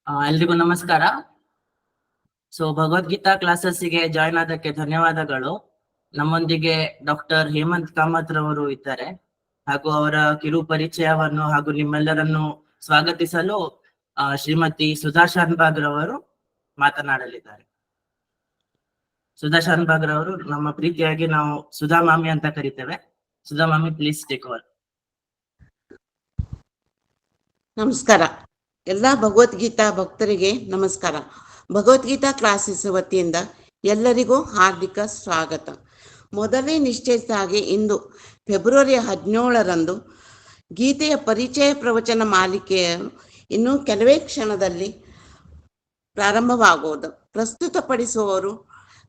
ಎಲ್ರಿಗೂ ನಮಸ್ಕಾರ. ಭಗವದ್ಗೀತಾ ಕ್ಲಾಸಸ್ಗೆ ಜಾಯ್ನ್ ಆದಕ್ಕೆ ಧನ್ಯವಾದಗಳು. ನಮ್ಮೊಂದಿಗೆ ಡಾಕ್ಟರ್ ಹೇಮಂತ್ ಕಾಮತ್ ರವರು ಇದ್ದಾರೆ ಹಾಗೂ ಅವರ ಕಿರು ಪರಿಚಯವನ್ನು ಹಾಗೂ ನಿಮ್ಮೆಲ್ಲರನ್ನು ಸ್ವಾಗತಿಸಲು ಶ್ರೀಮತಿ ಸುಧಾ ಶಾನ್ಭಾಗ್ ರವರು ಮಾತನಾಡಲಿದ್ದಾರೆ. ಸುಧಾ ಶಾನ್ಭಾಗ್ ರವರು ನಮ್ಮ ಪ್ರೀತಿಯಾಗಿ ನಾವು ಸುಧಾ ಮಾಮಿ ಅಂತ ಕರಿತೇವೆ. ಸುಧಾ ಮಾಮಿ, ಪ್ಲೀಸ್ ಟೇಕ್ ಓವರ್. ನಮಸ್ಕಾರ. ಎಲ್ಲ ಭಗವದ್ಗೀತಾ ಭಕ್ತರಿಗೆ ನಮಸ್ಕಾರ. ಭಗವದ್ಗೀತಾ ಕ್ಲಾಸಸ್ ವತಿಯಿಂದ ಎಲ್ಲರಿಗೂ ಹಾರ್ದಿಕ ಸ್ವಾಗತ. ಮೊದಲೇ ನಿಶ್ಚಯಿಸಿದ ಹಾಗೆ ಇಂದು ಫೆಬ್ರವರಿ 17ರಂದು ಗೀತೆಯ ಪರಿಚಯ ಪ್ರವಚನ ಮಾಲಿಕೆಯ ಇನ್ನು ಕೆಲವೇ ಕ್ಷಣದಲ್ಲಿ ಪ್ರಾರಂಭವಾಗುವುದು. ಪ್ರಸ್ತುತಪಡಿಸುವವರು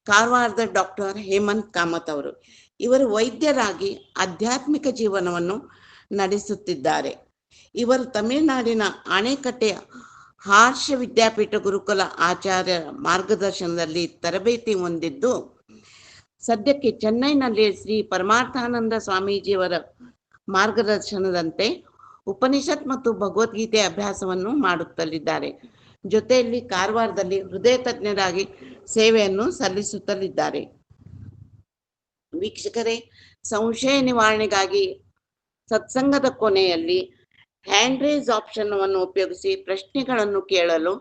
ಕಾರವಾರದ ಡಾಕ್ಟರ್ ಹೇಮಂತ್ ಕಾಮತ್ ಅವರು. ಇವರು ವೈದ್ಯರಾಗಿ ಆಧ್ಯಾತ್ಮಿಕ ಜೀವನವನ್ನು ನಡೆಸುತ್ತಿದ್ದಾರೆ. ಇವರು ತಮಿಳುನಾಡಿನ ಆಣೆಕಟ್ಟೆಯ ಹರ್ಷ ವಿದ್ಯಾಪೀಠ ಗುರುಕುಲ ಆಚಾರ್ಯ ಮಾರ್ಗದರ್ಶನದಲ್ಲಿ ತರಬೇತಿ ಹೊಂದಿದ್ದು, ಸದ್ಯಕ್ಕೆ ಚೆನ್ನೈನಲ್ಲಿ ಶ್ರೀ ಪರಮಾರ್ಥಾನಂದ ಸ್ವಾಮೀಜಿಯವರ ಮಾರ್ಗದರ್ಶನದಂತೆ ಉಪನಿಷತ್ ಮತ್ತು ಭಗವದ್ಗೀತೆ ಅಭ್ಯಾಸವನ್ನು ಮಾಡುತ್ತಲಿದ್ದಾರೆ. ಜೊತೆಯಲ್ಲಿ ಕಾರವಾರದಲ್ಲಿ ಹೃದಯ ತಜ್ಞರಾಗಿ ಸೇವೆಯನ್ನು ಸಲ್ಲಿಸುತ್ತಲಿದ್ದಾರೆ. ವೀಕ್ಷಕರೇ, ಸಂಶಯ ನಿವಾರಣೆಗಾಗಿ ಸತ್ಸಂಗದ ಕೊನೆಯಲ್ಲಿ ಹ್ಯಾಂಡ್ ರೇಸ್ ಆಪ್ಷನ್ ಅನ್ನು ಉಪಯೋಗಿಸಿ ಪ್ರಶ್ನೆಗಳನ್ನು ಕೇಳಲು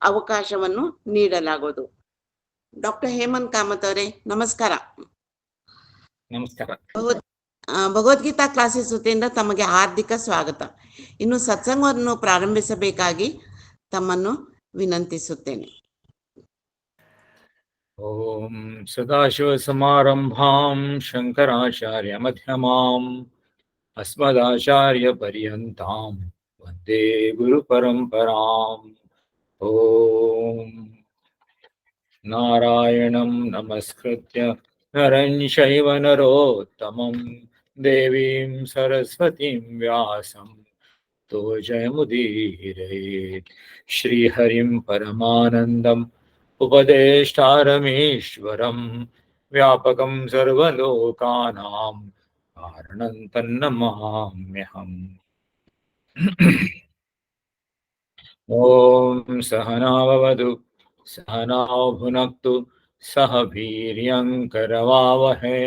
ಅವಕಾಶವನ್ನು ನೀಡಲಾಗುವುದು. ಡಾಕ್ಟರ್ ಹೇಮಂತ್ ಕಾಮತ್ ಅವರೇ, ನಮಸ್ಕಾರ. ನಮಸ್ಕಾರ. ಭಗವದ್ಗೀತಾ ಕ್ಲಾಸಸ್ ವತಿಯಿಂದ ತಮಗೆ ಹಾರ್ದಿಕ ಸ್ವಾಗತ. ಇನ್ನು ಸತ್ಸಂಗವನ್ನು ಪ್ರಾರಂಭಿಸಬೇಕಾಗಿ ತಮ್ಮನ್ನು ವಿನಂತಿಸುತ್ತೇನೆ. ಓಂ ಸದಾಶಿವ ಸಮಾರಂಭಾಂ ಶಂಕರಾಚಾರ್ಯ ಮಧ್ಯಮಾಂ ಅಸ್ಮದಾಚಾರ್ಯ ಪರ್ಯಂತಾಂ ವಂದೇ ಗುರು ಪರಂಪರಾಂ. ಓಂ ನಾರಾಯಣಂ ನಮಸ್ಕೃತ್ಯ ನರಂ ಚೈವ ನರೋತ್ತಮಂ ದೇವೀಂ ಸರಸ್ವತೀಂ ವ್ಯಾಸಂ ತೋ ಜಯಮುದೀರಯೇತ್. ಶ್ರೀಹರಿಂ ಪರಮಾನಂದಂ ಉಪದೇಷ್ಟಾರಮೇಶ್ವರಂ ವ್ಯಾಪಕಂ ಸರ್ವಲೋಕಾನಾಂ ಕಾರಣಂ ತನ್ನಮಾಮ್ಯಹಂ. ಓಂ ಸಹನಾವವತು ಸಹನೌ ಭುನಕ್ತು ಸಹ ವೀರ್ಯಂ ಕರವಾವಹೈ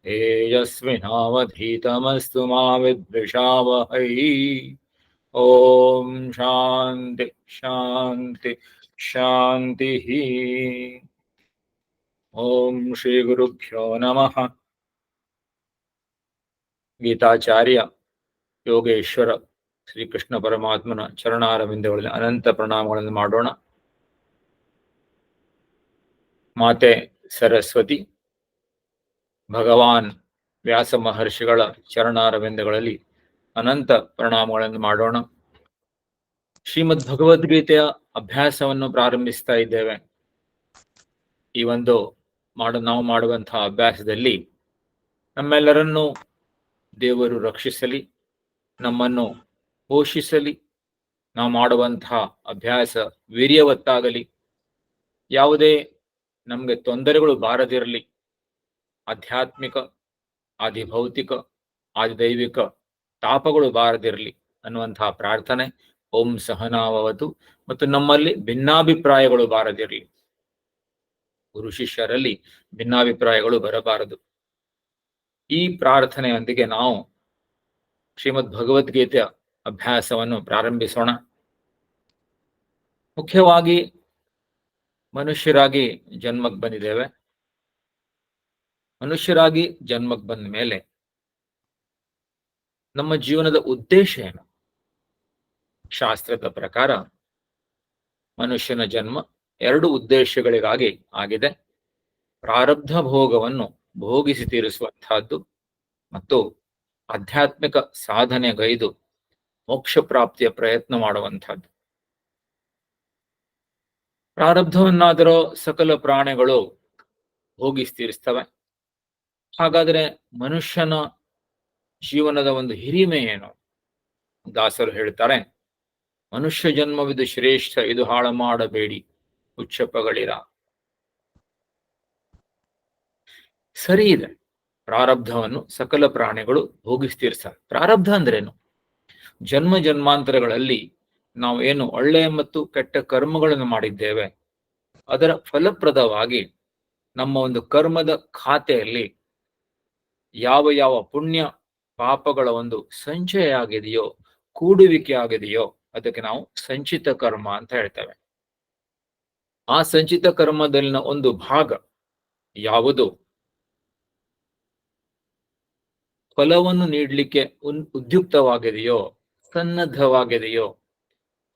ತೇಜಸ್ವಿನಾವಧೀತಮಸ್ತು ಮಾ ವಿದ್ವಿಷಾವಹೈ. ಓಂ ಶಾಂತಿ ಶಾಂತಿ ಶಾಂತಿ. ಓಂ ಶ್ರೀ ಗುರುಭ್ಯೋ ನಮಃ. ಗೀತಾಚಾರ್ಯ ಯೋಗೇಶ್ವರ ಶ್ರೀಕೃಷ್ಣ ಪರಮಾತ್ಮನ ಚರಣಾರವಿಂದಗಳಲ್ಲಿ ಅನಂತ ಪ್ರಣಾಮಗಳನ್ನು ಮಾಡೋಣ. ಮಾತೆ ಸರಸ್ವತಿ, ಭಗವಾನ್ ವ್ಯಾಸ ಮಹರ್ಷಿಗಳ ಚರಣಾರವಿಂದಗಳಲ್ಲಿ ಅನಂತ ಪ್ರಣಾಮಗಳನ್ನು ಮಾಡೋಣ. ಶ್ರೀಮದ್ ಭಗವದ್ಗೀತೆಯ ಅಭ್ಯಾಸವನ್ನು ಪ್ರಾರಂಭಿಸ್ತಾ ಇದ್ದೇವೆ. ಈ ಒಂದು ನಾವು ಮಾಡುವಂತಹ ಅಭ್ಯಾಸದಲ್ಲಿ ನಮ್ಮೆಲ್ಲರನ್ನೂ ದೇವರು ರಕ್ಷಿಸಲಿ, ನಮ್ಮನ್ನು ಪೋಷಿಸಲಿ, ನಾವು ಮಾಡುವಂತಹ ಅಭ್ಯಾಸ ವೀರ್ಯವತ್ತಾಗಲಿ, ಯಾವುದೇ ನಮಗೆ ತೊಂದರೆಗಳು ಬಾರದಿರಲಿ, ಆಧ್ಯಾತ್ಮಿಕ, ಆದಿಭೌತಿಕ, ಆದಿದೈವಿಕ ತಾಪಗಳು ಬಾರದಿರಲಿ ಅನ್ನುವಂತಹ ಪ್ರಾರ್ಥನೆ. ಓಂ ಸಹನಾವವತು. ಮತ್ತು ನಮ್ಮಲ್ಲಿ ಭಿನ್ನಾಭಿಪ್ರಾಯಗಳು ಬಾರದಿರಲಿ, ಗುರು ಶಿಷ್ಯರಲ್ಲಿ ಭಿನ್ನಾಭಿಪ್ರಾಯಗಳು ಬರಬಾರದು. ಈ ಪ್ರಾರ್ಥನೆಯೊಂದಿಗೆ ನಾವು ಶ್ರೀಮದ್ ಭಗವದ್ಗೀತೆಯ ಅಭ್ಯಾಸವನ್ನು ಪ್ರಾರಂಭಿಸೋಣ. ಮುಖ್ಯವಾಗಿ ಮನುಷ್ಯರಾಗಿ ಜನ್ಮಕ್ಕೆ ಬಂದಿದ್ದೇವೆ. ಮನುಷ್ಯರಾಗಿ ಜನ್ಮಕ್ಕೆ ಬಂದ ಮೇಲೆ ನಮ್ಮ ಜೀವನದ ಉದ್ದೇಶ ಏನು? ಶಾಸ್ತ್ರದ ಪ್ರಕಾರ ಮನುಷ್ಯನ ಜನ್ಮ 2 ಉದ್ದೇಶಗಳಿಗಾಗಿ ಆಗಿದೆ. ಪ್ರಾರಬ್ಧ ಭೋಗವನ್ನು ಭೋಗಿಸಿ ತೀರಿಸುವಂತಹದ್ದು ಮತ್ತು ಆಧ್ಯಾತ್ಮಿಕ ಸಾಧನೆಗೈದು ಮೋಕ್ಷ ಪ್ರಾಪ್ತಿಯ ಪ್ರಯತ್ನ ಮಾಡುವಂತಹದ್ದು. ಪ್ರಾರಬ್ಧವನ್ನಾದರೂ ಸಕಲ ಪ್ರಾಣಿಗಳು ಭೋಗಿಸಿ ತೀರಿಸ್ತವೆ. ಹಾಗಾದರೆ ಮನುಷ್ಯನ ಜೀವನದ ಒಂದು ಹಿರಿಮೆ ಏನು? ದಾಸರು ಹೇಳ್ತಾರೆ, ಮನುಷ್ಯ ಜನ್ಮವಿದು ಶ್ರೇಷ್ಠ, ಇದು ಹಾಳು ಮಾಡಬೇಡಿ ಉಚ್ಚಪಗಳಿರ. ಸರಿ ಇದೆ, ಪ್ರಾರಬ್ಧವನ್ನು ಸಕಲ ಪ್ರಾಣಿಗಳು ಭೋಗಿಸಿ ತೀರಿಸ್ತವೆ. ಪ್ರಾರಬ್ಧ ಅಂದ್ರೇನು? ಜನ್ಮ ಜನ್ಮಾಂತರಗಳಲ್ಲಿ ನಾವು ಏನು ಒಳ್ಳೆಯ ಮತ್ತು ಕೆಟ್ಟ ಕರ್ಮಗಳನ್ನು ಮಾಡಿದ್ದೇವೆ ಅದರ ಫಲಪ್ರದವಾಗಿ ನಮ್ಮ ಒಂದು ಕರ್ಮದ ಖಾತೆಯಲ್ಲಿ ಯಾವ ಯಾವ ಪುಣ್ಯ ಪಾಪಗಳ ಒಂದು ಸಂಚಯ ಆಗಿದೆಯೋ, ಕೂಡುವಿಕೆ ಆಗಿದೆಯೋ ಅದಕ್ಕೆ ನಾವು ಸಂಚಿತ ಕರ್ಮ ಅಂತ ಹೇಳ್ತೇವೆ. ಆ ಸಂಚಿತ ಕರ್ಮದಲ್ಲಿನ ಒಂದು ಭಾಗ ಯಾವುದು ಫಲವನ್ನು ನೀಡಲಿಕ್ಕೆ ಉದ್ಯುಕ್ತವಾಗಿದೆಯೋ, ಸನ್ನದ್ಧವಾಗಿದೆಯೋ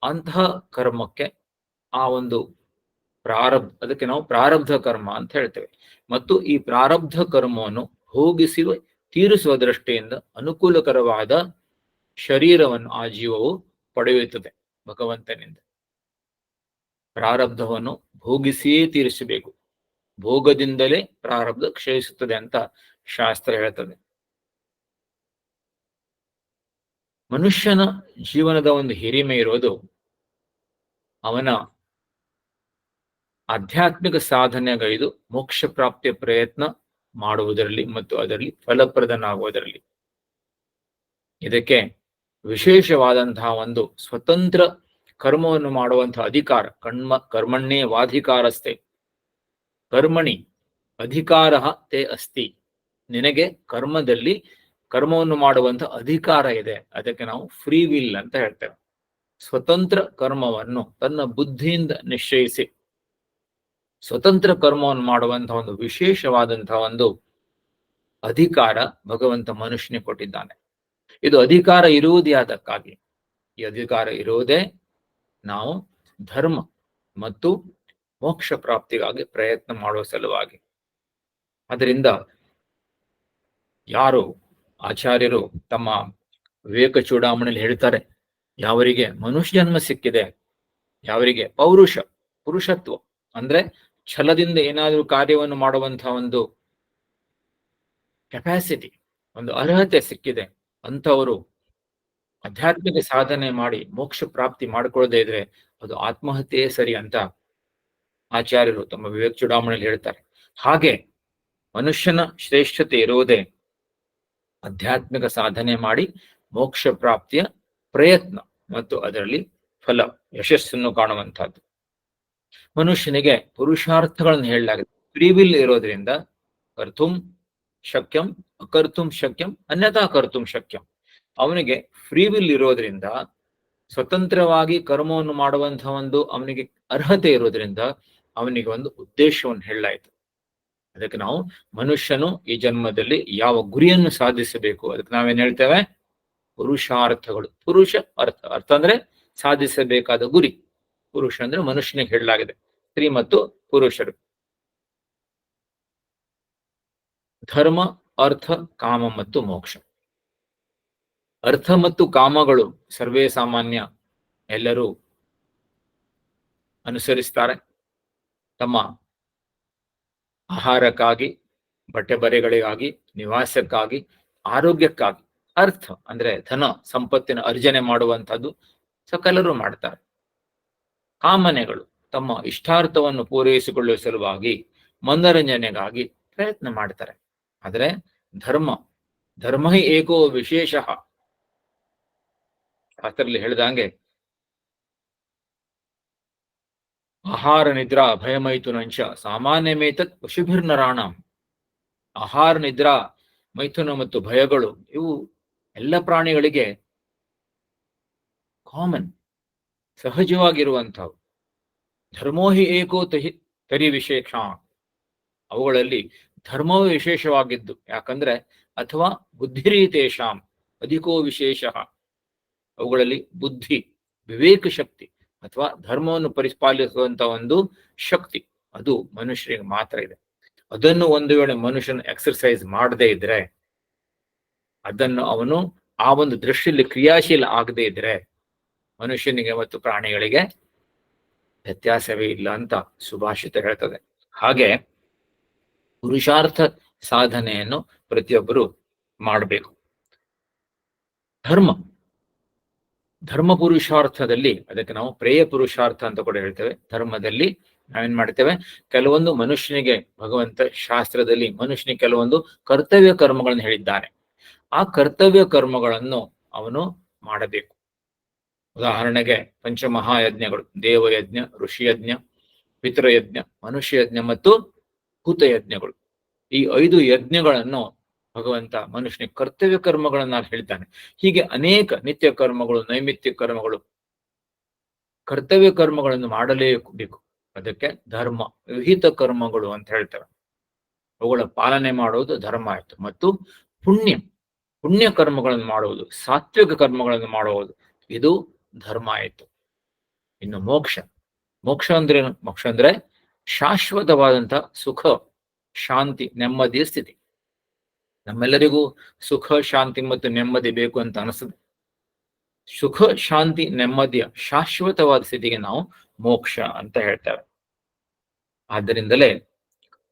ಅಂತಹ ಕರ್ಮಕ್ಕೆ ಆ ಒಂದು ಅದಕ್ಕೆ ನಾವು ಪ್ರಾರಬ್ಧ ಕರ್ಮ ಅಂತ ಹೇಳ್ತೇವೆ. ಮತ್ತು ಈ ಪ್ರಾರಬ್ಧ ಕರ್ಮವನ್ನು ಭೋಗಿಸಿ ತೀರಿಸುವ ದೃಷ್ಟಿಯಿಂದ ಅನುಕೂಲಕರವಾದ ಶರೀರವನ್ನು ಆ ಜೀವವು ಪಡೆಯುತ್ತದೆ ಭಗವಂತನಿಂದ. ಪ್ರಾರಬ್ಧವನ್ನು ಭೋಗಿಸಿಯೇ ತೀರಿಸಬೇಕು, ಭೋಗದಿಂದಲೇ ಪ್ರಾರಬ್ಧ ಕ್ಷಯಿಸುತ್ತದೆ ಅಂತ ಶಾಸ್ತ್ರ ಹೇಳ್ತದೆ. ಮನುಷ್ಯನ ಜೀವನದ ಒಂದು ಹಿರಿಮೆ ಇರೋದು ಅವನ ಆಧ್ಯಾತ್ಮಿಕ ಸಾಧನೆಗೈದು ಮೋಕ್ಷ ಪ್ರಾಪ್ತಿಯ ಪ್ರಯತ್ನ ಮಾಡುವುದರಲ್ಲಿ ಮತ್ತು ಅದರಲ್ಲಿ ಫಲಪ್ರದನಾಗುವುದರಲ್ಲಿ. ಇದಕ್ಕೆ ವಿಶೇಷವಾದಂತಹ ಒಂದು ಸ್ವತಂತ್ರ ಕರ್ಮವನ್ನು ಮಾಡುವಂತಹ ಅಧಿಕಾರ, ಕರ್ಮಣ್ಣೇ ವಾಧಿಕಾರಸ್ಥೆ ಕರ್ಮಣಿ ಅಧಿಕಾರ ತೇ ಅಸ್ತಿ. ನಿನಗೆ ಕರ್ಮದಲ್ಲಿ ಕರ್ಮವನ್ನು ಮಾಡುವಂತಹ ಅಧಿಕಾರ ಇದೆ. ಅದಕ್ಕೆ ನಾವು ಫ್ರೀ ವಿಲ್ ಅಂತ ಹೇಳ್ತೇವೆ. ಸ್ವತಂತ್ರ ಕರ್ಮವನ್ನು ತನ್ನ ಬುದ್ಧಿಯಿಂದ ನಿಶ್ಚಯಿಸಿ ಸ್ವತಂತ್ರ ಕರ್ಮವನ್ನು ಮಾಡುವಂತಹ ಒಂದು ವಿಶೇಷವಾದಂತಹ ಒಂದು ಅಧಿಕಾರ ಭಗವಂತ ಮನುಷ್ಯನಿಗೆ ಕೊಟ್ಟಿದ್ದಾನೆ. ಇದು ಅಧಿಕಾರ ಇರುವುದೇ ಅದಕ್ಕಾಗಿ. ಈ ಅಧಿಕಾರ ಇರುವುದೇ ನಾವು ಧರ್ಮ ಮತ್ತು ಮೋಕ್ಷ ಪ್ರಾಪ್ತಿಗಾಗಿ ಪ್ರಯತ್ನ ಮಾಡುವ ಸಲುವಾಗಿ. ಅದರಿಂದ ಯಾರು ಆಚಾರ್ಯರು ತಮ್ಮ ವಿವೇಕ ಚೂಡಾಮಣಿಯಲ್ಲಿ ಹೇಳ್ತಾರೆ, ಯಾವರಿಗೆ ಮನುಷ್ಯ ಜನ್ಮ ಸಿಕ್ಕಿದೆ, ಯಾವರಿಗೆ ಪುರುಷತ್ವ ಅಂದ್ರೆ ಛಲದಿಂದ ಏನಾದರೂ ಕಾರ್ಯವನ್ನು ಮಾಡುವಂತಹ ಒಂದು ಕೆಪಾಸಿಟಿ, ಒಂದು ಅರ್ಹತೆ ಸಿಕ್ಕಿದೆ, ಅಂಥವರು ಆಧ್ಯಾತ್ಮಿಕ ಸಾಧನೆ ಮಾಡಿ ಮೋಕ್ಷ ಪ್ರಾಪ್ತಿ ಮಾಡಿಕೊಳ್ಳದೆ ಇದ್ರೆ ಅದು ಆತ್ಮಹತ್ಯೆ ಸರಿ ಅಂತ ಆಚಾರ್ಯರು ತಮ್ಮ ವಿವೇಕ ಚೂಡಾಮಣಿಯಲ್ಲಿ ಹೇಳ್ತಾರೆ. ಹಾಗೆ ಮನುಷ್ಯನ ಶ್ರೇಷ್ಠತೆ ಇರುವುದೇ ಆಧ್ಯಾತ್ಮಿಕ ಸಾಧನೆ ಮಾಡಿ ಮೋಕ್ಷ ಪ್ರಾಪ್ತಿಯ ಪ್ರಯತ್ನ ಮತ್ತು ಅದರಲ್ಲಿ ಫಲ ಯಶಸ್ಸನ್ನು ಕಾಣುವಂತಹದ್ದು. ಮನುಷ್ಯನಿಗೆ ಪುರುಷಾರ್ಥಗಳನ್ನು ಹೇಳಲಾಗಿದೆ. ಫ್ರೀ ವಿಲ್ ಇರೋದ್ರಿಂದ ಕರ್ತುಂ ಶಕ್ಯಂ ಅಕರ್ತುಂ ಶಕ್ಯಂ ಅನ್ಯಥಾ ಕರ್ತುಂ ಶಕ್ಯಂ. ಅವನಿಗೆ ಫ್ರೀ ವಿಲ್ ಇರೋದ್ರಿಂದ ಸ್ವತಂತ್ರವಾಗಿ ಕರ್ಮವನ್ನು ಮಾಡುವಂತಹ ಒಂದು ಅವನಿಗೆ ಅರ್ಹತೆ ಇರೋದ್ರಿಂದ ಅವನಿಗೆ ಒಂದು ಉದ್ದೇಶವನ್ನು ಹೇಳಲಾಯಿತು. ಅದಕ್ಕೆ ನಾವು ಮನುಷ್ಯನು ಈ ಜನ್ಮದಲ್ಲಿ ಯಾವ ಗುರಿಯನ್ನು ಸಾಧಿಸಬೇಕು ಅದಕ್ಕೆ ನಾವೇನ್ ಹೇಳ್ತೇವೆ, ಪುರುಷಾರ್ಥಗಳು. ಅರ್ಥ ಅಂದ್ರೆ ಸಾಧಿಸಬೇಕಾದ ಗುರಿ. ಪುರುಷ ಅಂದ್ರೆ ಮನುಷ್ಯನಿಗೆ ಹೇಳಲಾಗಿದೆ, ಸ್ತ್ರೀ ಮತ್ತು ಪುರುಷರು. ಧರ್ಮ, ಅರ್ಥ, ಕಾಮ ಮತ್ತು ಮೋಕ್ಷ. ಅರ್ಥ ಮತ್ತು ಕಾಮಗಳು ಸರ್ವೇ ಸಾಮಾನ್ಯ, ಎಲ್ಲರೂ ಅನುಸರಿಸ್ತಾರೆ. ತಮ್ಮ ಆಹಾರಕ್ಕಾಗಿ, ಬಟ್ಟೆ ಬರೆಗಳಿಗಾಗಿ, ನಿವಾಸಕ್ಕಾಗಿ, ಆರೋಗ್ಯಕ್ಕಾಗಿ. ಅರ್ಥ ಅಂದ್ರೆ ಧನ ಸಂಪತ್ತಿನ ಅರ್ಜನೆ ಮಾಡುವಂತಹದ್ದು ಸಕಲರು ಮಾಡ್ತಾರೆ. ಕಾಮನೆಗಳು ತಮ್ಮ ಇಷ್ಟಾರ್ಥವನ್ನು ಪೂರೈಸಿಕೊಳ್ಳುವ ಸಲುವಾಗಿ, ಮನೋರಂಜನೆಗಾಗಿ ಪ್ರಯತ್ನ ಮಾಡ್ತಾರೆ. ಆದರೆ ಧರ್ಮ ಹಿ ಏಕೋ ವಿಶೇಷ. ಶಾಸ್ತ್ರದಲ್ಲಿ ಹೇಳಿದಂಗೆ ಆಹಾರ ನಿದ್ರಾ ಭಯಮೈಥುನಂಶ ಸಾಮಾನ್ಯಮೇತತ್ ಪಶುಭಿರ್ನರಾಣಂ. ಆಹಾರ ನಿದ್ರಾ ಮೈಥುನ ಮತ್ತು ಭಯಗಳು ಇವು ಎಲ್ಲ ಪ್ರಾಣಿಗಳಿಗೆ ಕಾಮನ್, ಸಹಜವಾಗಿರುವಂಥವು. ಧರ್ಮೋಹಿ ಏಕೋ ತರಿ ವಿಶೇಷ. ಅವುಗಳಲ್ಲಿ ಧರ್ಮವೂ ವಿಶೇಷವಾಗಿದ್ದು, ಯಾಕಂದ್ರೆ ಅಥವಾ ಬುದ್ಧಿರೀತೇಷಾಂ ಅಧಿಕೋ ವಿಶೇಷ. ಅವುಗಳಲ್ಲಿ ಬುದ್ಧಿ, ವಿವೇಕ ಶಕ್ತಿ ಅಥವಾ ಧರ್ಮವನ್ನು ಪರಿಪಾಲಿಸುವಂತ ಒಂದು ಶಕ್ತಿ ಅದು ಮನುಷ್ಯರಿಗೆ ಮಾತ್ರ ಇದೆ. ಅದನ್ನು ಒಂದು ವೇಳೆ ಮನುಷ್ಯನ ಎಕ್ಸರ್ಸೈಸ್ ಮಾಡದೇ ಇದ್ರೆ, ಅದನ್ನು ಅವನು ಆ ಒಂದು ದೃಷ್ಟಿಯಲ್ಲಿ ಕ್ರಿಯಾಶೀಲ ಆಗದೆ ಇದ್ರೆ ಮನುಷ್ಯನಿಗೆ ಮತ್ತು ಪ್ರಾಣಿಗಳಿಗೆ ವ್ಯತ್ಯಾಸವೇ ಇಲ್ಲ ಅಂತ ಸುಭಾಷಿತ ಹೇಳ್ತದೆ. ಹಾಗೆ ಪುರುಷಾರ್ಥ ಸಾಧನೆಯನ್ನು ಪ್ರತಿಯೊಬ್ಬರು ಮಾಡಬೇಕು. ಧರ್ಮ ಪುರುಷಾರ್ಥದಲ್ಲಿ, ಅದಕ್ಕೆ ನಾವು ಪ್ರೇಯ ಪುರುಷಾರ್ಥ ಅಂತ ಕೂಡ ಹೇಳ್ತೇವೆ. ಧರ್ಮದಲ್ಲಿ ನಾವೇನ್ ಮಾಡ್ತೇವೆ, ಕೆಲವೊಂದು ಮನುಷ್ಯನಿಗೆ ಭಗವಂತ ಶಾಸ್ತ್ರದಲ್ಲಿ ಮನುಷ್ಯನಿಗೆ ಕೆಲವೊಂದು ಕರ್ತವ್ಯ ಕರ್ಮಗಳನ್ನು ಹೇಳಿದ್ದಾನೆ. ಆ ಕರ್ತವ್ಯ ಕರ್ಮಗಳನ್ನು ಅವನು ಮಾಡಬೇಕು. ಉದಾಹರಣೆಗೆ ಪಂಚಮಹಾಯಜ್ಞಗಳು: ದೇವಯಜ್ಞ, ಋಷಿಯಜ್ಞ, ಪಿತೃಯಜ್ಞ, ಮನುಷ್ಯಯಜ್ಞ ಮತ್ತು ಭೂತಯಜ್ಞಗಳು. ಈ 5 ಯಜ್ಞಗಳನ್ನು ಭಗವಂತ ಮನುಷ್ಯನಿಗೆ ಕರ್ತವ್ಯ ಕರ್ಮಗಳನ್ನ ಹೇಳ್ತಾನೆ. ಹೀಗೆ ಅನೇಕ ನಿತ್ಯ ಕರ್ಮಗಳು, ನೈಮಿತ್ಯ ಕರ್ಮಗಳು, ಕರ್ತವ್ಯ ಕರ್ಮಗಳನ್ನು ಮಾಡಲೇಬೇಕು. ಅದಕ್ಕೆ ಧರ್ಮ, ವಿಹಿತ ಕರ್ಮಗಳು ಅಂತ ಹೇಳ್ತಾರೆ. ಅವುಗಳ ಪಾಲನೆ ಮಾಡುವುದು ಧರ್ಮ ಆಯ್ತು. ಮತ್ತು ಪುಣ್ಯ ಕರ್ಮಗಳನ್ನು ಮಾಡುವುದು, ಸಾತ್ವಿಕ ಕರ್ಮಗಳನ್ನು ಮಾಡುವುದು, ಇದು ಧರ್ಮ ಆಯಿತು. ಇನ್ನು ಮೋಕ್ಷ ಅಂದ್ರೇನು? ಮೋಕ್ಷ ಅಂದ್ರೆ ಶಾಶ್ವತವಾದಂತ ಸುಖ, ಶಾಂತಿ, ನೆಮ್ಮದಿಯ ಸ್ಥಿತಿ. ನಮ್ಮೆಲ್ಲರಿಗೂ ಸುಖ, ಶಾಂತಿ ಮತ್ತು ನೆಮ್ಮದಿ ಬೇಕು ಅಂತ ಅನಿಸ್ತದೆ. ಸುಖ, ಶಾಂತಿ, ನೆಮ್ಮದಿಯ ಶಾಶ್ವತವಾದ ಸ್ಥಿತಿಗೆ ನಾವು ಮೋಕ್ಷ ಅಂತ ಹೇಳ್ತೇವೆ. ಆದ್ದರಿಂದಲೇ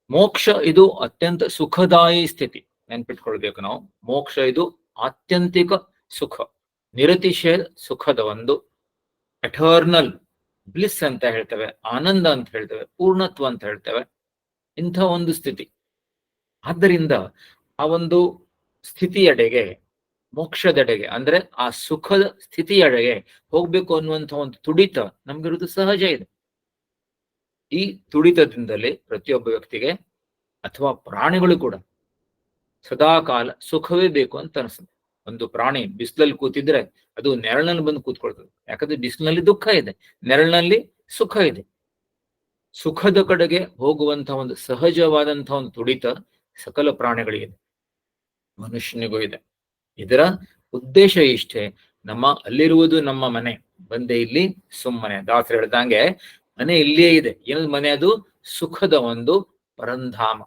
ಮೋಕ್ಷ ಇದು ಅತ್ಯಂತ ಸುಖದಾಯಿ ಸ್ಥಿತಿ. ನೆನ್ಪಿಟ್ಕೊಳ್ಬೇಕು ನಾವು. ಮೋಕ್ಷ ಇದು ಆತ್ಯಂತಿಕ ಸುಖ, ನಿರತಿಶಯ ಸುಖದ ಒಂದು ಎಟರ್ನಲ್ ಬ್ಲಿಸ್ ಅಂತ ಹೇಳ್ತೇವೆ, ಆನಂದ ಅಂತ ಹೇಳ್ತೇವೆ, ಪೂರ್ಣತ್ವ ಅಂತ ಹೇಳ್ತೇವೆ. ಇಂಥ ಒಂದು ಸ್ಥಿತಿ. ಆದ್ದರಿಂದ ಆ ಒಂದು ಸ್ಥಿತಿಯೆಡೆಗೆ, ಮೋಕ್ಷದೆಡೆಗೆ, ಅಂದ್ರೆ ಆ ಸುಖದ ಸ್ಥಿತಿಯೆಡೆಗೆ ಹೋಗ್ಬೇಕು ಅನ್ನುವಂಥ ಒಂದು ತುಡಿತ ನಮ್ಗಿರುವುದು ಸಹಜ ಇದೆ. ಈ ತುಡಿತದಿಂದಲೇ ಪ್ರತಿಯೊಬ್ಬ ವ್ಯಕ್ತಿಗೆ ಅಥವಾ ಪ್ರಾಣಿಗಳು ಕೂಡ ಸದಾಕಾಲ ಸುಖವೇ ಬೇಕು ಅಂತ ಅನಿಸ್ತದೆ. ಒಂದು ಪ್ರಾಣಿ ಬಿಸಿಲಲ್ಲಿ ಕೂತಿದ್ರೆ ಅದು ನೆರಳಿನಲ್ಲಿ ಬಂದು ಕೂತ್ಕೊಳ್ತದೆ. ಯಾಕಂದ್ರೆ ಬಿಸಿಲಿನಲ್ಲಿ ದುಃಖ ಇದೆ, ನೆರಳಿನಲ್ಲಿ ಸುಖ ಇದೆ. ಸುಖದ ಕಡೆಗೆ ಹೋಗುವಂತಹ ಒಂದು ಸಹಜವಾದಂತಹ ಒಂದು ತುಡಿತ ಸಕಲ ಪ್ರಾಣಿಗಳಿಗಿದೆ, ಮನುಷ್ಯನಿಗೂ ಇದೆ. ಇದರ ಉದ್ದೇಶ ಇಷ್ಟೇ. ಅಲ್ಲಿರುವುದು ನಮ್ಮ ಮನೆ, ಬಂದೆ ಇಲ್ಲಿ ಸುಮ್ಮನೆ. ದಾಸರು ಹೇಳ್ದಂಗೆ ಮನೆ ಇಲ್ಲಿಯೇ ಇದೆ. ಏನದು ಮನೆ? ಅದು ಸುಖದ ಒಂದು ಪರಂಧಾಮ,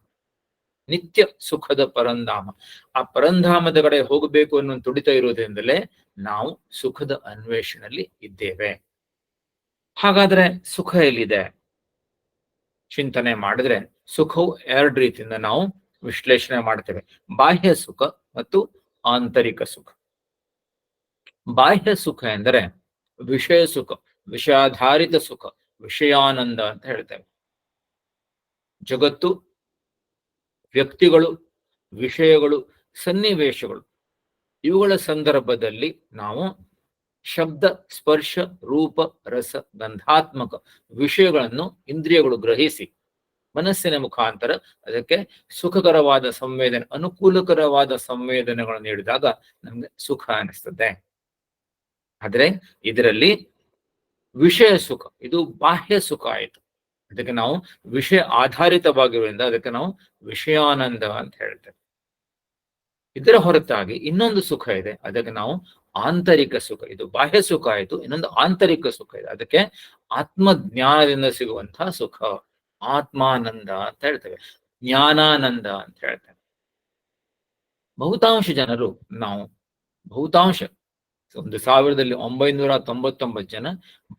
ನಿತ್ಯ ಸುಖದ ಪರಂಧಾಮ. ಆ ಪರಂಧಾಮದ ಕಡೆ ಹೋಗಬೇಕು ಅನ್ನೋ ತುಡಿತ ಇರುವುದರಿಂದಲೇ ನಾವು ಸುಖದ ಅನ್ವೇಷಣೆಯಲ್ಲಿ ಇದ್ದೇವೆ. ಹಾಗಾದ್ರೆ ಸುಖ ಎಲ್ಲಿದೆ? ಚಿಂತನೆ ಮಾಡಿದ್ರೆ ಸುಖವು 2 ರೀತಿಯಿಂದ ನಾವು ವಿಶ್ಲೇಷಣೆ ಮಾಡ್ತೇವೆ: ಬಾಹ್ಯ ಸುಖ ಮತ್ತು ಆಂತರಿಕ ಸುಖ. ಬಾಹ್ಯ ಸುಖ ಎಂದರೆ ವಿಷಯ ಸುಖ, ವಿಷಯಾಧಾರಿತ ಸುಖ, ವಿಷಯಾನಂದ ಅಂತ ಹೇಳ್ತೇವೆ. ಜಗತ್ತು, ವ್ಯಕ್ತಿಗಳು, ವಿಷಯಗಳು, ಸನ್ನಿವೇಶಗಳು, ಇವುಗಳ ಸಂದರ್ಭದಲ್ಲಿ ನಾವು ಶಬ್ದ, ಸ್ಪರ್ಶ, ರೂಪ, ರಸ, ಗಂಧಾತ್ಮಕ ವಿಷಯಗಳನ್ನು ಇಂದ್ರಿಯಗಳು ಗ್ರಹಿಸಿ ಮನಸ್ಸಿನ ಮುಖಾಂತರ ಅದಕ್ಕೆ ಸುಖಕರವಾದ ಸಂವೇದನೆ, ಅನುಕೂಲಕರವಾದ ಸಂವೇದನೆಗಳನ್ನು ನೀಡಿದಾಗ ನಮ್ಗೆ ಸುಖ ಅನಿಸ್ತದೆ. ಆದ್ರೆ ಇದರಲ್ಲಿ ವಿಷಯ ಸುಖ, ಇದು ಬಾಹ್ಯ ಸುಖ ಆಯಿತು. ಅದಕ್ಕೆ ನಾವು ವಿಷಯ ಆಧಾರಿತವಾಗಿರುವುದರಿಂದ ಅದಕ್ಕೆ ನಾವು ವಿಷಯಾನಂದ ಅಂತ ಹೇಳ್ತೇವೆ. ಇದರ ಹೊರತಾಗಿ ಇನ್ನೊಂದು ಸುಖ ಇದೆ, ಅದಕ್ಕೆ ನಾವು ಆಂತರಿಕ ಸುಖ. ಇದು ಬಾಹ್ಯ ಸುಖ ಆಯಿತು, ಇನ್ನೊಂದು ಆಂತರಿಕ ಸುಖ ಇದೆ, ಅದಕ್ಕೆ ಆತ್ಮಜ್ಞಾನದಿಂದ ಸಿಗುವಂತಹ ಸುಖ, ಆತ್ಮಾನಂದ ಅಂತ ಹೇಳ್ತೇವೆ, ಜ್ಞಾನಾನಂದ ಅಂತ ಹೇಳ್ತೇವೆ. ಬಹುತಾಂಶ ಜನರು, ಬಹುತಾಂಶ 1999 ಜನ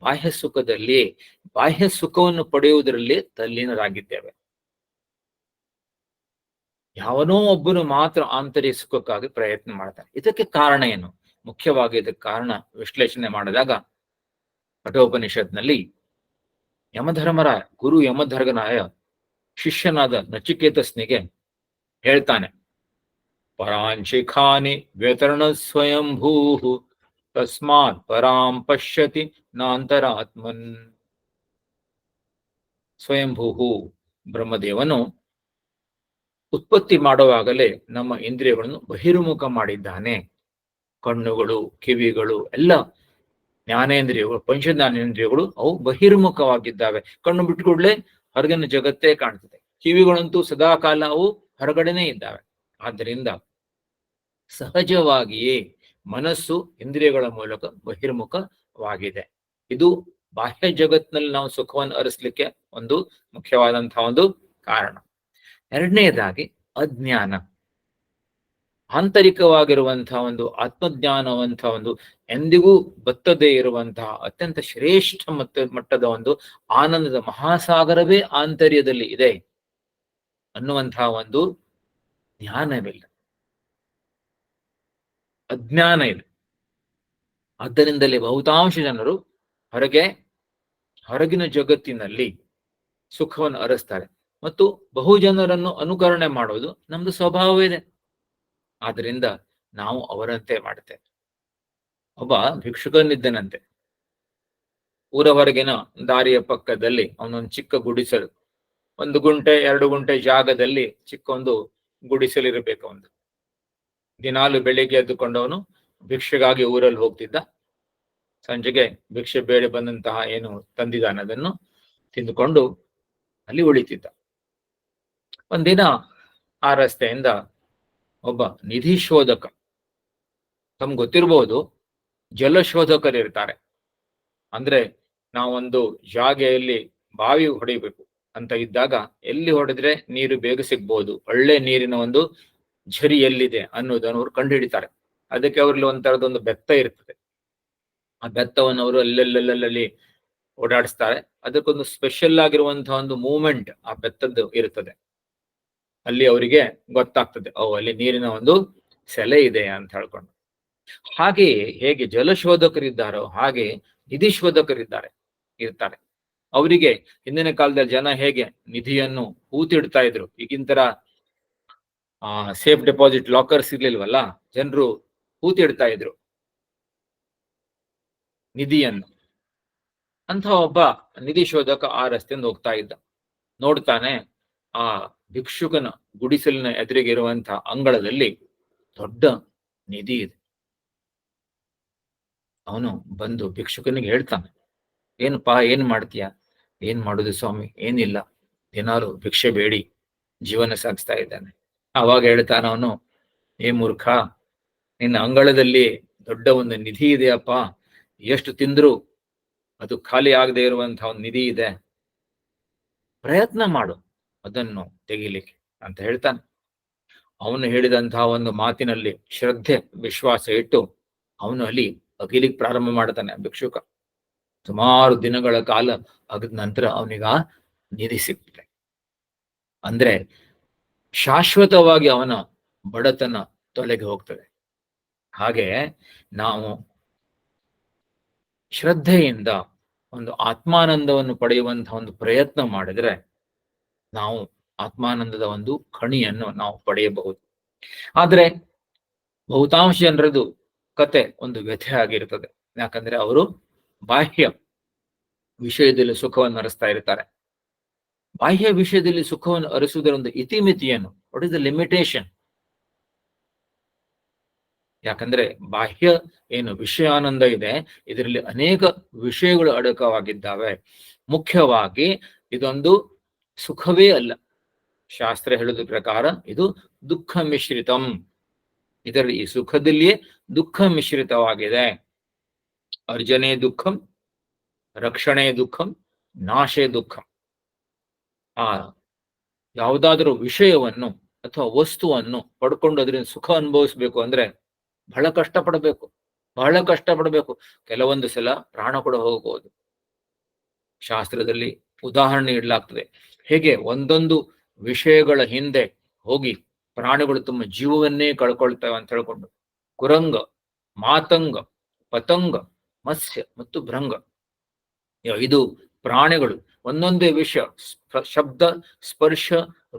ಬಾಹ್ಯ ಸುಖದಲ್ಲಿ, ಬಾಹ್ಯ ಸುಖವನ್ನು ಪಡೆಯುವುದರಲ್ಲಿ ತಲ್ಲೀನರಾಗಿದ್ದೇವೆ. ಯಾವನೋ ಒಬ್ಬನು ಮಾತ್ರ ಆಂತರಿಕ ಸುಖಕ್ಕಾಗಿ ಪ್ರಯತ್ನ ಮಾಡ್ತಾನೆ. ಇದಕ್ಕೆ ಕಾರಣ ಏನು? ಮುಖ್ಯವಾಗಿ ಇದಕ್ಕೆ ಕಾರಣ ವಿಶ್ಲೇಷಣೆ ಮಾಡಿದಾಗ ಕಠೋಪನಿಷತ್ನಲ್ಲಿ ಯಮಧರ್ಮರಾಯ, ಗುರು ಯಮಧರ್ಮರಾಯ ಶಿಷ್ಯನಾದ ನಚಿಕೇತಸ್ನಿಗೆ ಹೇಳ್ತಾನೆ: ಪರಾಂಶಿಖಾನಿ ವ್ಯತರಣ ಸ್ವಯಂಭೂ ತಸ್ಮಾತ್ ಪರಾಂ ಪಶ್ಯತಿ ನಾಂತರಾತ್ಮನ್. ಸ್ವಯಂಭೂ ಬ್ರಹ್ಮದೇವನು ಉತ್ಪತ್ತಿ ಮಾಡುವಾಗಲೇ ನಮ್ಮ ಇಂದ್ರಿಯಗಳನ್ನು ಬಹಿರ್ಮುಖ ಮಾಡಿದ್ದಾನೆ. ಕಣ್ಣುಗಳು, ಕಿವಿಗಳು ಎಲ್ಲ ಜ್ಞಾನೇಂದ್ರಿಯಗಳು, ಪಂಚಜ್ಞಾನೇಂದ್ರಿಯಗಳು ಅವು ಬಹಿರ್ಮುಖವಾಗಿದ್ದಾವೆ. ಕಣ್ಣು ಬಿಟ್ಟುಕೊಡ್ಲೆ ಹೊರಗಿನ ಜಗತ್ತೇ ಕಾಣ್ತದೆ. ಕಿವಿಗಳಂತೂ ಸದಾಕಾಲ ಅವು ಹೊರಗಡೆನೇ ಇದ್ದಾವೆ. ಆದ್ದರಿಂದ ಸಹಜವಾಗಿಯೇ ಮನಸ್ಸು ಇಂದ್ರಿಯಗಳ ಮೂಲಕ ಬಹಿರ್ಮುಖವಾಗಿದೆ. ಇದು ಬಾಹ್ಯ ಜಗತ್ತಿನಲ್ಲಿ ನಾವು ಸುಖವನ್ನು ಅರಿಸ್ಲಿಕ್ಕೆ ಒಂದು ಮುಖ್ಯವಾದಂತಹ ಒಂದು ಕಾರಣ. ಎರಡನೆಯದಾಗಿ ಅಜ್ಞಾನ. ಆಂತರಿಕವಾಗಿರುವಂತಹ ಒಂದು ಆತ್ಮಜ್ಞಾನವಂತಹ ಒಂದು ಎಂದಿಗೂ ಬತ್ತದೇ ಇರುವಂತಹ ಅತ್ಯಂತ ಶ್ರೇಷ್ಠ ಮಟ್ಟದ ಒಂದು ಆನಂದದ ಮಹಾಸಾಗರವೇ ಆಂತರ್ಯದಲ್ಲಿ ಇದೆ ಅನ್ನುವಂತಹ ಒಂದು ಜ್ಞಾನವಿಲ್ಲ, ಅಜ್ಞಾನ ಇದೆ. ಆದ್ದರಿಂದಲೇ ಬಹುತಾಂಶ ಜನರು ಹೊರಗಿನ ಜಗತ್ತಿನಲ್ಲಿ ಸುಖವನ್ನು ಅರಸ್ತಾರೆ ಮತ್ತು ಬಹು ಜನರನ್ನು ಅನುಕರಣೆ ಮಾಡುವುದು ನಮ್ದು ಸ್ವಭಾವವಿದೆ. ಆದ್ರಿಂದ ನಾವು ಅವರಂತೆ ಮಾಡ್ತೇವೆ. ಒಬ್ಬ ಭಿಕ್ಷುಕನಿದ್ದನಂತೆ. ಊರ ಹೊರಗಿನ ದಾರಿಯ ಪಕ್ಕದಲ್ಲಿ ಅವನೊಂದು ಚಿಕ್ಕ ಗುಡಿಸಲು, 1 ಗುಂಟೆ 2 ಗುಂಟೆ ಜಾಗದಲ್ಲಿ ಚಿಕ್ಕ ಒಂದು ಗುಡಿಸಲಿರಬೇಕು. ಅವನು ದಿನಾಲು ಬೆಳಿಗ್ಗೆ ಎದ್ದುಕೊಂಡವನು ಭಿಕ್ಷೆಗಾಗಿ ಊರಲ್ಲಿ ಹೋಗ್ತಿದ್ದ. ಸಂಜೆಗೆ ಭಿಕ್ಷೆ ಬೇಳೆ ಬಂದಂತಹ ಏನು ತಂದಿದ್ದಾನೆ ಅದನ್ನು ತಿಂದುಕೊಂಡು ಅಲ್ಲಿ ಉಳಿತಿದ್ದ. ಒಂದಿನ ಆ ರಸ್ತೆಯಿಂದ ಒಬ್ಬ ನಿಧಿ ಶೋಧಕ, ತಮ್ಗೆ ಗೊತ್ತಿರಬಹುದು ಜಲಶೋಧಕರಿರ್ತಾರೆ. ಅಂದ್ರೆ ನಾವೊಂದು ಜಾಗೆಯಲ್ಲಿ ಬಾವಿ ಹೊಡಿಬೇಕು ಅಂತ ಇದ್ದಾಗ ಎಲ್ಲಿ ಹೊಡೆದ್ರೆ ನೀರು ಬೇಗ ಸಿಗ್ಬಹುದು, ಒಳ್ಳೆ ನೀರಿನ ಒಂದು ಝರಿ ಎಲ್ಲಿದೆ ಅನ್ನೋದನ್ನು ಅವರು ಕಂಡು ಹಿಡಿತಾರೆ. ಅದಕ್ಕೆ ಅವ್ರಲ್ಲಿ ಒಂಥರದೊಂದು ಬೆತ್ತ ಇರ್ತದೆ. ಆ ಬೆತ್ತವನ್ನು ಅವರು ಅಲ್ಲೆಲ್ಲೆಲ್ಲಲ್ಲಿ ಓಡಾಡಿಸ್ತಾರೆ. ಅದಕ್ಕೊಂದು ಸ್ಪೆಷಲ್ ಆಗಿರುವಂತಹ ಒಂದು ಮೂವ್ಮೆಂಟ್ ಆ ಬೆತ್ತದ್ದು ಇರ್ತದೆ. ಅಲ್ಲಿ ಅವರಿಗೆ ಗೊತ್ತಾಗ್ತದೆ, ಅಲ್ಲಿ ನೀರಿನ ಒಂದು ಸೆಲೆ ಇದೆ ಅಂತ ಹೇಳ್ಕೊಂಡು. ಹಾಗೆಯೇ ಹೇಗೆ ಜಲಶೋಧಕರಿದ್ದಾರೋ ಹಾಗೆ ನಿಧಿ ಶೋಧಕರಿದ್ದಾರೆ ಇರ್ತಾರೆ. ಅವರಿಗೆ ಹಿಂದಿನ ಕಾಲದಲ್ಲಿ ಜನ ಹೇಗೆ ನಿಧಿಯನ್ನು ಹೂತಿಡ್ತಾ ಇದ್ರು, ಈಗಿನ ತರ ಸೇಫ್ ಡೆಪಾಸಿಟ್ ಲಾಕರ್ಸ್ ಇರ್ಲಿಲ್ವಲ್ಲ, ಜನರು ಹೂತಿಡ್ತಾ ಇದ್ರು ನಿಧಿಯನ್ನು. ಅಂತ ಒಬ್ಬ ನಿಧಿ ಶೋಧಕ ಆ ರಸ್ತೆಯಿಂದ ಹೋಗ್ತಾ ಇದ್ದ. ನೋಡ್ತಾನೆ, ಆ ಭಿಕ್ಷುಕನ ಗುಡಿಸಲಿನ ಎದುರಿಗೆ ಇರುವಂತಹ ಅಂಗಳದಲ್ಲಿ ದೊಡ್ಡ ನಿಧಿ ಇದೆ. ಅವನು ಬಂದು ಭಿಕ್ಷುಕನಿಗೆ ಹೇಳ್ತಾನೆ, ಏನಪ್ಪಾ ಏನ್ ಮಾಡ್ತೀಯ? ಏನ್ ಮಾಡುದು ಸ್ವಾಮಿ? ಏನಿಲ್ಲ, ದಿನಾಲು ಭಿಕ್ಷೆ ಬೇಡಿ ಜೀವನ ಸಾಗಿಸ್ತಾ ಇದ್ದಾನೆ. ಅವಾಗ ಹೇಳ್ತಾನ ಅವನು, ಏ ಮೂರ್ಖ, ನಿನ್ನ ಅಂಗಳದಲ್ಲಿ ದೊಡ್ಡ ಒಂದು ನಿಧಿ ಇದೆಯಪ್ಪ, ಎಷ್ಟು ತಿಂದ್ರು ಅದು ಖಾಲಿ ಆಗದೆ ಇರುವಂತಹ ಒಂದು ನಿಧಿ ಇದೆ, ಪ್ರಯತ್ನ ಮಾಡು ಅದನ್ನು ತೆಗಿಲಿಕ್ಕೆ ಅಂತ ಹೇಳ್ತಾನೆ. ಅವನು ಹೇಳಿದಂತಹ ಒಂದು ಮಾತಿನಲ್ಲಿ ಶ್ರದ್ಧೆ ವಿಶ್ವಾಸ ಇಟ್ಟು ಅವನು ಅಲ್ಲಿ ಅಗಿಲಿಕ್ಕೆ ಪ್ರಾರಂಭ ಮಾಡ್ತಾನೆ. ಭಿಕ್ಷುಕ ಸುಮಾರು ದಿನಗಳ ಕಾಲ ಅಗದ ನಂತರ ಅವನಿಗ ನಿಧಿ ಸಿಗ್ತದೆ. ಅಂದ್ರೆ ಶಾಶ್ವತವಾಗಿ ಅವನ ಬಡತನ ತೊಲಗಿ ಹೋಗ್ತದೆ. ಹಾಗೆ ನಾವು ಶ್ರದ್ಧೆಯಿಂದ ಒಂದು ಆತ್ಮಾನಂದವನ್ನು ಪಡೆಯುವಂತಹ ಒಂದು ಪ್ರಯತ್ನ ಮಾಡಿದ್ರೆ ನಾವು ಆತ್ಮಾನಂದದ ಒಂದು ಖಣಿಯನ್ನು ನಾವು ಪಡೆಯಬಹುದು. ಆದ್ರೆ ಬಹುತಾಂಶ ಜನರದು ಕತೆ ಒಂದು ವ್ಯಥೆ ಆಗಿರ್ತದೆ. ಯಾಕಂದ್ರೆ ಅವರು ಬಾಹ್ಯ ವಿಷಯದಲ್ಲಿ ಸುಖವನ್ನು ಅರಸ್ತಾ ಇರ್ತಾರೆ. ಬಾಹ್ಯ ವಿಷಯದಲ್ಲಿ ಸುಖವನ್ನು ಅರಸುವುದರ ಒಂದು ಇತಿಮಿತಿಯನ್ನು, ವಾಟ್ ಇಸ್ ದ ಲಿಮಿಟೇಷನ್? ಯಾಕಂದ್ರೆ ಬಾಹ್ಯ ಏನು ವಿಷಯಾನಂದ ಇದೆ, ಇದರಲ್ಲಿ ಅನೇಕ ವಿಷಯಗಳು ಅಡಕವಾಗಿದ್ದಾವೆ. ಮುಖ್ಯವಾಗಿ ಇದೊಂದು ಸುಖವೇ ಅಲ್ಲ. ಶಾಸ್ತ್ರ ಹೇಳುವ ಪ್ರಕಾರ ಇದು ದುಃಖ ಮಿಶ್ರಿತಂ. ಇದರಲ್ಲಿ ಈ ಸುಖದಲ್ಲಿಯೇ ದುಃಖ ಮಿಶ್ರಿತವಾಗಿದೆ. ಅರ್ಜನೆ ದುಃಖಂ, ರಕ್ಷಣೆ ದುಃಖಂ, ನಾಶೇ ದುಃಖಂ. ಯಾವುದಾದ್ರೂ ವಿಷಯವನ್ನು ಅಥವಾ ವಸ್ತುವನ್ನು ಪಡ್ಕೊಂಡು ಅದರಿಂದ ಸುಖ ಅನುಭವಿಸ್ಬೇಕು ಅಂದ್ರೆ ಬಹಳ ಕಷ್ಟಪಡಬೇಕು. ಕೆಲವೊಂದು ಸಲ ಪ್ರಾಣ ಕೂಡ ಹೋಗಬಹುದು. ಶಾಸ್ತ್ರದಲ್ಲಿ ಉದಾಹರಣೆ ಇಡಲಾಗ್ತದೆ, ಹೇಗೆ ಒಂದೊಂದು ವಿಷಯಗಳ ಹಿಂದೆ ಹೋಗಿ ಪ್ರಾಣಿಗಳು ತಮ್ಮ ಜೀವವನ್ನೇ ಕಳ್ಕೊಳ್ತವೆ ಅಂತ ಹೇಳ್ಕೊಂಡು. ಕುರಂಗ, ಮಾತಂಗ, ಪತಂಗ, ಮತ್ಸ್ಯ ಮತ್ತು ಭೃಂಗ, ಇದು ಪ್ರಾಣಿಗಳು ಒಂದೊಂದೇ ವಿಷಯ, ಶಬ್ದ, ಸ್ಪರ್ಶ,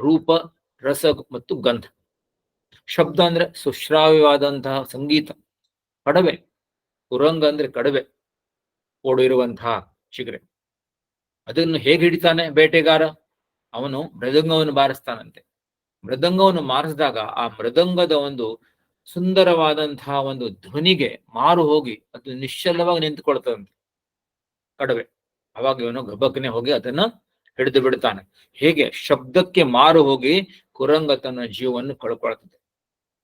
ರೂಪ, ರಸ ಮತ್ತು ಗಂಧ. ಶಬ್ದ ಅಂದ್ರೆ ಸುಶ್ರಾವ್ಯವಾದಂತಹ ಸಂಗೀತ, ಕಡವೆ. ಕುರಂಗ ಅಂದ್ರೆ ಕಡವೆ, ಓಡಿರುವಂತಹ ಚಿಗರೆ. ಅದನ್ನು ಹೇಗೆ ಹಿಡಿತಾನೆ ಬೇಟೆಗಾರ? ಅವನು ಮೃದಂಗವನ್ನು ಬಾರಿಸ್ತಾನಂತೆ. ಮೃದಂಗವನ್ನು ಮಾರಿಸಿದಾಗ ಆ ಮೃದಂಗದ ಒಂದು ಸುಂದರವಾದಂತಹ ಒಂದು ಧ್ವನಿಗೆ ಮಾರು ಹೋಗಿ ಅದು ನಿಶ್ಚಲವಾಗಿ ನಿಂತುಕೊಳ್ತದಂತೆ ಕಡವೆ. ಅವಾಗ ಇವನು ಗಬ್ಬಕ್ಕನೆ ಹೋಗಿ ಅದನ್ನ ಹಿಡಿದು ಬಿಡ್ತಾನೆ. ಹೇಗೆ ಶಬ್ದಕ್ಕೆ ಮಾರು ಹೋಗಿ ಕುರಂಗ ತನ್ನ ಜೀವವನ್ನು ಕಳ್ಕೊಳ್ತದೆ.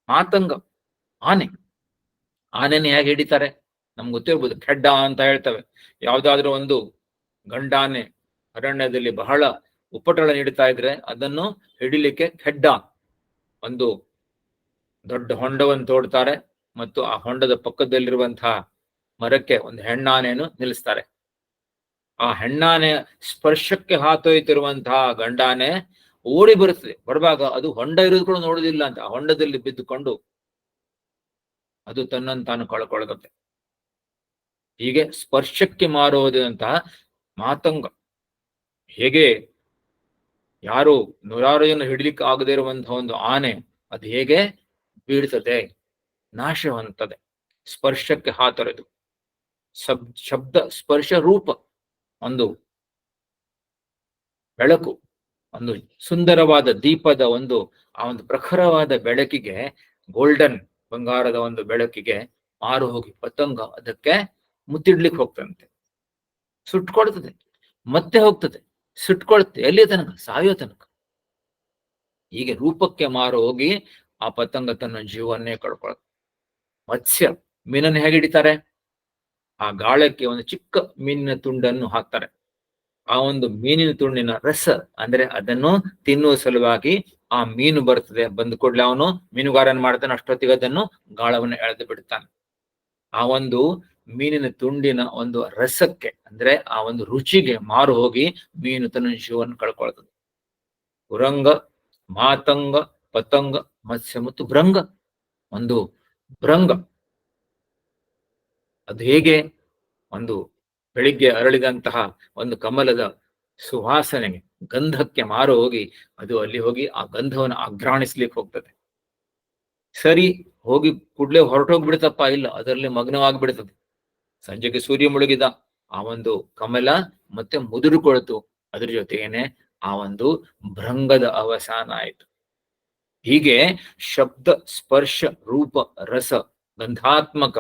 ಮಾತಂಗ, ಆನೆನ ಹೇಗೆ ಹಿಡಿತಾರೆ ನಮ್ಗೆ ಗೊತ್ತಿರ್ಬೋದು, ಖೆಡ್ಡ ಅಂತ ಹೇಳ್ತವೆ. ಯಾವ್ದಾದ್ರು ಒಂದು ಗಂಡಾನೆ ಅರಣ್ಯದಲ್ಲಿ ಬಹಳ ಉಪಟಳ ನೀಡ್ತಾ ಇದ್ರೆ ಅದನ್ನು ಹಿಡಿಲಿಕ್ಕೆ ಖೆಡ್ಡ, ಒಂದು ದೊಡ್ಡ ಹೊಂಡವನ್ನು ತೋಡ್ತಾರೆ ಮತ್ತು ಆ ಹೊಂಡದ ಪಕ್ಕದಲ್ಲಿರುವಂತಹ ಮರಕ್ಕೆ ಒಂದು ಹೆಣ್ಣಾನೆಯನ್ನು ನಿಲ್ಲಿಸ್ತಾರೆ. ಆ ಹೆಣ್ಣಾನೆ ಸ್ಪರ್ಶಕ್ಕೆ ಹಾತೊಯ್ತಿರುವಂತಹ ಗಂಡಾನೆ ಓಡಿ ಬರುತ್ತದೆ. ಬರುವಾಗ ಅದು ಹೊಂಡ ಇರೋದು ಕೂಡ ನೋಡುದಿಲ್ಲ ಅಂತ, ಆ ಹೊಂಡದಲ್ಲಿ ಬಿದ್ದುಕೊಂಡು ಅದು ತನ್ನನ್ನು ತಾನು ಕಳ್ಕೊಳ್ಳುತ್ತೆ. ಹೀಗೆ ಸ್ಪರ್ಶಕ್ಕೆ ಮಾರುವುದಂತಹ ಮಾತಂಗ. ಹೇಗೆ ಯಾರು ನೂರಾರು ಜನ ಹಿಡಿಲಿಕ್ಕೆ ಆಗದೆ ಇರುವಂತಹ ಒಂದು ಆನೆ ಅದು ಹೇಗೆ ಬೀಳ್ತದೆ, ನಾಶ ಹೊಂದದೆ ಸ್ಪರ್ಶಕ್ಕೆ ಹಾತೊರೆದು. ಶಬ್ದ, ಸ್ಪರ್ಶ, ರೂಪ ಒಂದು ಬೆಳಕು, ಒಂದು ಸುಂದರವಾದ ದೀಪದ ಆ ಒಂದು ಪ್ರಖರವಾದ ಬೆಳಕಿಗೆ, ಗೋಲ್ಡನ್ ಬಂಗಾರದ ಒಂದು ಬೆಳಕಿಗೆ ಮಾರು ಹೋಗಿ ಪತಂಗ ಅದಕ್ಕೆ ಮುತ್ತಿಡ್ಲಿಕ್ಕೆ ಹೋಗ್ತಂತೆ. ಸುಟ್ಕೊಳ್ತದೆ, ಮತ್ತೆ ಹೋಗ್ತದೆ, ಸುಟ್ಕೊಳ್ತದೆ, ಎಲ್ಲಿ ತನಕ? ಸಾಯೋ ತನಕ. ಹೀಗೆ ರೂಪಕ್ಕೆ ಮಾರು ಹೋಗಿ ಆ ಪತಂಗ ತನ್ನ ಜೀವನ್ನೇ ಕಳ್ಕೊಳ್ತದೆ. ಮತ್ಸ್ಯ ಮೀನನ್ನು ಹೇಗೆ ಹಿಡಿತಾರೆ? ಆ ಗಾಳಕ್ಕೆ ಒಂದು ಚಿಕ್ಕ ಮೀನಿನ ತುಂಡನ್ನು ಹಾಕ್ತಾರೆ. ಆ ಒಂದು ಮೀನಿನ ತುಂಡಿನ ರಸ, ಅಂದ್ರೆ ಅದನ್ನು ತಿನ್ನುವ ಸಲುವಾಗಿ ಆ ಮೀನು ಬರ್ತದೆ. ಬಂದ ಕೂಡಲೇ ಅವನು ಮೀನುಗಾರನ್ ಮಾಡ್ತಾನೆ, ಅಷ್ಟೊತ್ತಿಗೆ ಅದನ್ನು ಗಾಳವನ್ನು ಎಳೆದು ಬಿಡ್ತಾನೆ. ಆ ಒಂದು ಮೀನಿನ ತುಂಡಿನ ಒಂದು ರಸಕ್ಕೆ, ಅಂದ್ರೆ ಆ ಒಂದು ರುಚಿಗೆ ಮಾರು ಹೋಗಿ ಮೀನು ತನ್ನ ಜೀವವನ್ನು ಕಳ್ಕೊಳ್ತದೆ. ಕುರಂಗ, ಮಾತಂಗ, ಪತಂಗ, ಮತ್ಸ್ಯ ಮತ್ತು ಭೃಂಗ. ಒಂದು ಭೃಂಗ ಅದು ಹೇಗೆ? ಒಂದು ಬೆಳಿಗ್ಗೆ ಅರಳಿದಂತಹ ಒಂದು ಕಮಲದ ಸುವಾಸನೆಗೆ, ಗಂಧಕ್ಕೆ ಮಾರು ಹೋಗಿ ಅದು ಅಲ್ಲಿ ಹೋಗಿ ಆ ಗಂಧವನ್ನು ಆಘ್ರಾಣಿಸ್ಲಿಕ್ಕೆ ಹೋಗ್ತದೆ. ಸರಿ, ಹೋಗಿ ಕೂಡ್ಲೆ ಹೊರಟೋಗ್ಬಿಡ್ತಪ್ಪ, ಇಲ್ಲ, ಅದರಲ್ಲಿ ಮಗ್ನವಾಗಿಬಿಡ್ತದೆ. ಸಂಜೆಗೆ ಸೂರ್ಯ ಮುಳುಗಿದ, ಆ ಒಂದು ಕಮಲ ಮತ್ತೆ ಮುದುರುಕೊಳ್ತು, ಅದ್ರ ಜೊತೆಗೇನೆ ಆ ಒಂದು ಭೃಂಗದ ಅವಸಾನ ಆಯಿತು. ಹೀಗೆ ಶಬ್ದ, ಸ್ಪರ್ಶ, ರೂಪ, ರಸ, ಗಂಧಾತ್ಮಕ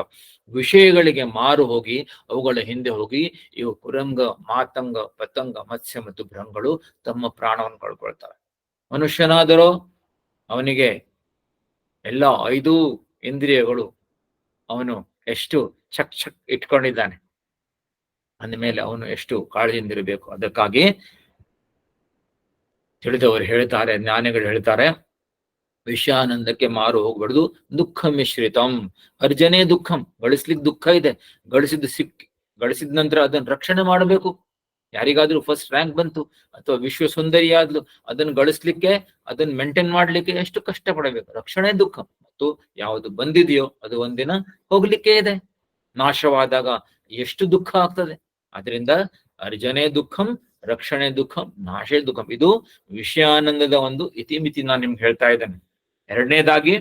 ವಿಷಯಗಳಿಗೆ ಮಾರು ಹೋಗಿ ಅವುಗಳ ಹಿಂದೆ ಹೋಗಿ ಇವು ಕುರಂಗ, ಮಾತಂಗ, ಪತಂಗ, ಮತ್ಸ್ಯ ಮತ್ತು ಭೃಂಗಳು ತಮ್ಮ ಪ್ರಾಣವನ್ನು ಕಳ್ಕೊಳ್ತವೆ. ಮನುಷ್ಯನಾದರೂ ಅವನಿಗೆ ಎಲ್ಲ 5 ಇಂದ್ರಿಯಗಳು ಅವನು ಎಷ್ಟು ಚಕ್ ಚಕ್ ಇಟ್ಕೊಂಡಿದ್ದಾನೆ ಅಂದಮೇಲೆ ಅವನು ಎಷ್ಟು ಕಾಳಜಿಯಿಂದಿರಬೇಕು. ಅದಕ್ಕಾಗಿ ತಿಳಿದವರು ಹೇಳ್ತಾರೆ, ಜ್ಞಾನಿಗಳು ಹೇಳ್ತಾರೆ, ವಿಷಯಾನಂದಕ್ಕೆ ಮಾರು ಹೋಗ್ಬಾರ್ದು. ದುಃಖ ಮಿಶ್ರಿತಂ, ಅರ್ಜನೆ ದುಃಖಂ. ಗಳಿಸ್ಲಿಕ್ಕೆ ದುಃಖ ಇದೆ, ಗಳಿಸಿದ ನಂತರ ಅದನ್ನ ರಕ್ಷಣೆ ಮಾಡಬೇಕು. ಯಾರಿಗಾದ್ರೂ ಫಸ್ಟ್ ರ್ಯಾಂಕ್ ಬಂತು ಅಥವಾ ವಿಶ್ವ ಸುಂದರಿ ಆದ್ಲು, ಅದನ್ನ ಗಳಿಸ್ಲಿಕ್ಕೆ, ಅದನ್ನ ಮೇಂಟೈನ್ ಮಾಡ್ಲಿಕ್ಕೆ ಎಷ್ಟು ಕಷ್ಟ ಪಡಬೇಕು. ರಕ್ಷಣೆ ದುಃಖ. ಮತ್ತು ಯಾವುದು ಬಂದಿದೆಯೋ ಅದು ಒಂದಿನ ಹೋಗ್ಲಿಕ್ಕೆ ಇದೆ. ನಾಶವಾದಾಗ ಎಷ್ಟು ದುಃಖ ಆಗ್ತದೆ. ಅದರಿಂದ ಅರ್ಜನೆ ದುಃಖಂ, ರಕ್ಷಣೆ ದುಃಖಂ, ನಾಶೇ ದುಃಖಂ. ಇದು ವಿಷಯಾನಂದದ ಒಂದು ಇತಿಮಿತಿ ನಾನು ನಿಮ್ಗೆ ಹೇಳ್ತಾ ಇದ್ದೇನೆ. ಎರಡನೇದಾಗಿ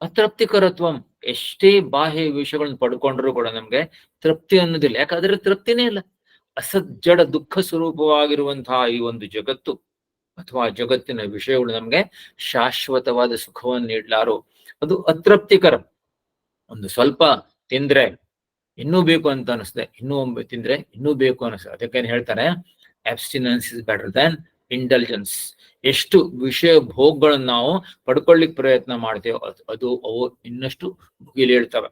ಅತೃಪ್ತಿಕರತ್ವಂ. ಎಷ್ಟೇ ಬಾಹ್ಯ ವಿಷಯಗಳನ್ನ ಪಡ್ಕೊಂಡ್ರು ಕೂಡ ನಮ್ಗೆ ತೃಪ್ತಿ ಅನ್ನೋದಿಲ್ಲ. ಯಾಕಂದ್ರೆ ತೃಪ್ತಿನೇ ಇಲ್ಲ. ಅಸಜ್ಜಡ ದುಃಖ ಸ್ವರೂಪವಾಗಿರುವಂತಹ ಈ ಒಂದು ಜಗತ್ತು ಅಥವಾ ಜಗತ್ತಿನ ವಿಷಯಗಳು ನಮ್ಗೆ ಶಾಶ್ವತವಾದ ಸುಖವನ್ನು ನೀಡ್ಲಾರು. ಅದು ಅತೃಪ್ತಿಕರ. ಒಂದು ಸ್ವಲ್ಪ ತಿಂದ್ರೆ ಇನ್ನೂ ಬೇಕು ಅಂತ ಅನಿಸ್ತದೆ, ಇನ್ನೂ ತಿಂದ್ರೆ ಇನ್ನೂ ಬೇಕು ಅನಿಸ್ತದೆ. ಅದಕ್ಕೇನು ಹೇಳ್ತಾರೆ, ಅಬ್ಸ್ಟಿನೆನ್ಸ್ ಇಸ್ ಬೆಟರ್ ದನ್ ಇಂಟೆಲಿಜೆನ್ಸ್. ಎಷ್ಟು ವಿಷಯ ಭೋಗಗಳನ್ನು ನಾವು ಪಡ್ಕೊಳ್ಳಿಕ್ ಪ್ರಯತ್ನ ಮಾಡ್ತೇವೆ ಅವು ಇನ್ನಷ್ಟು ಮುಗಿಲೇಳ್ತವೆ.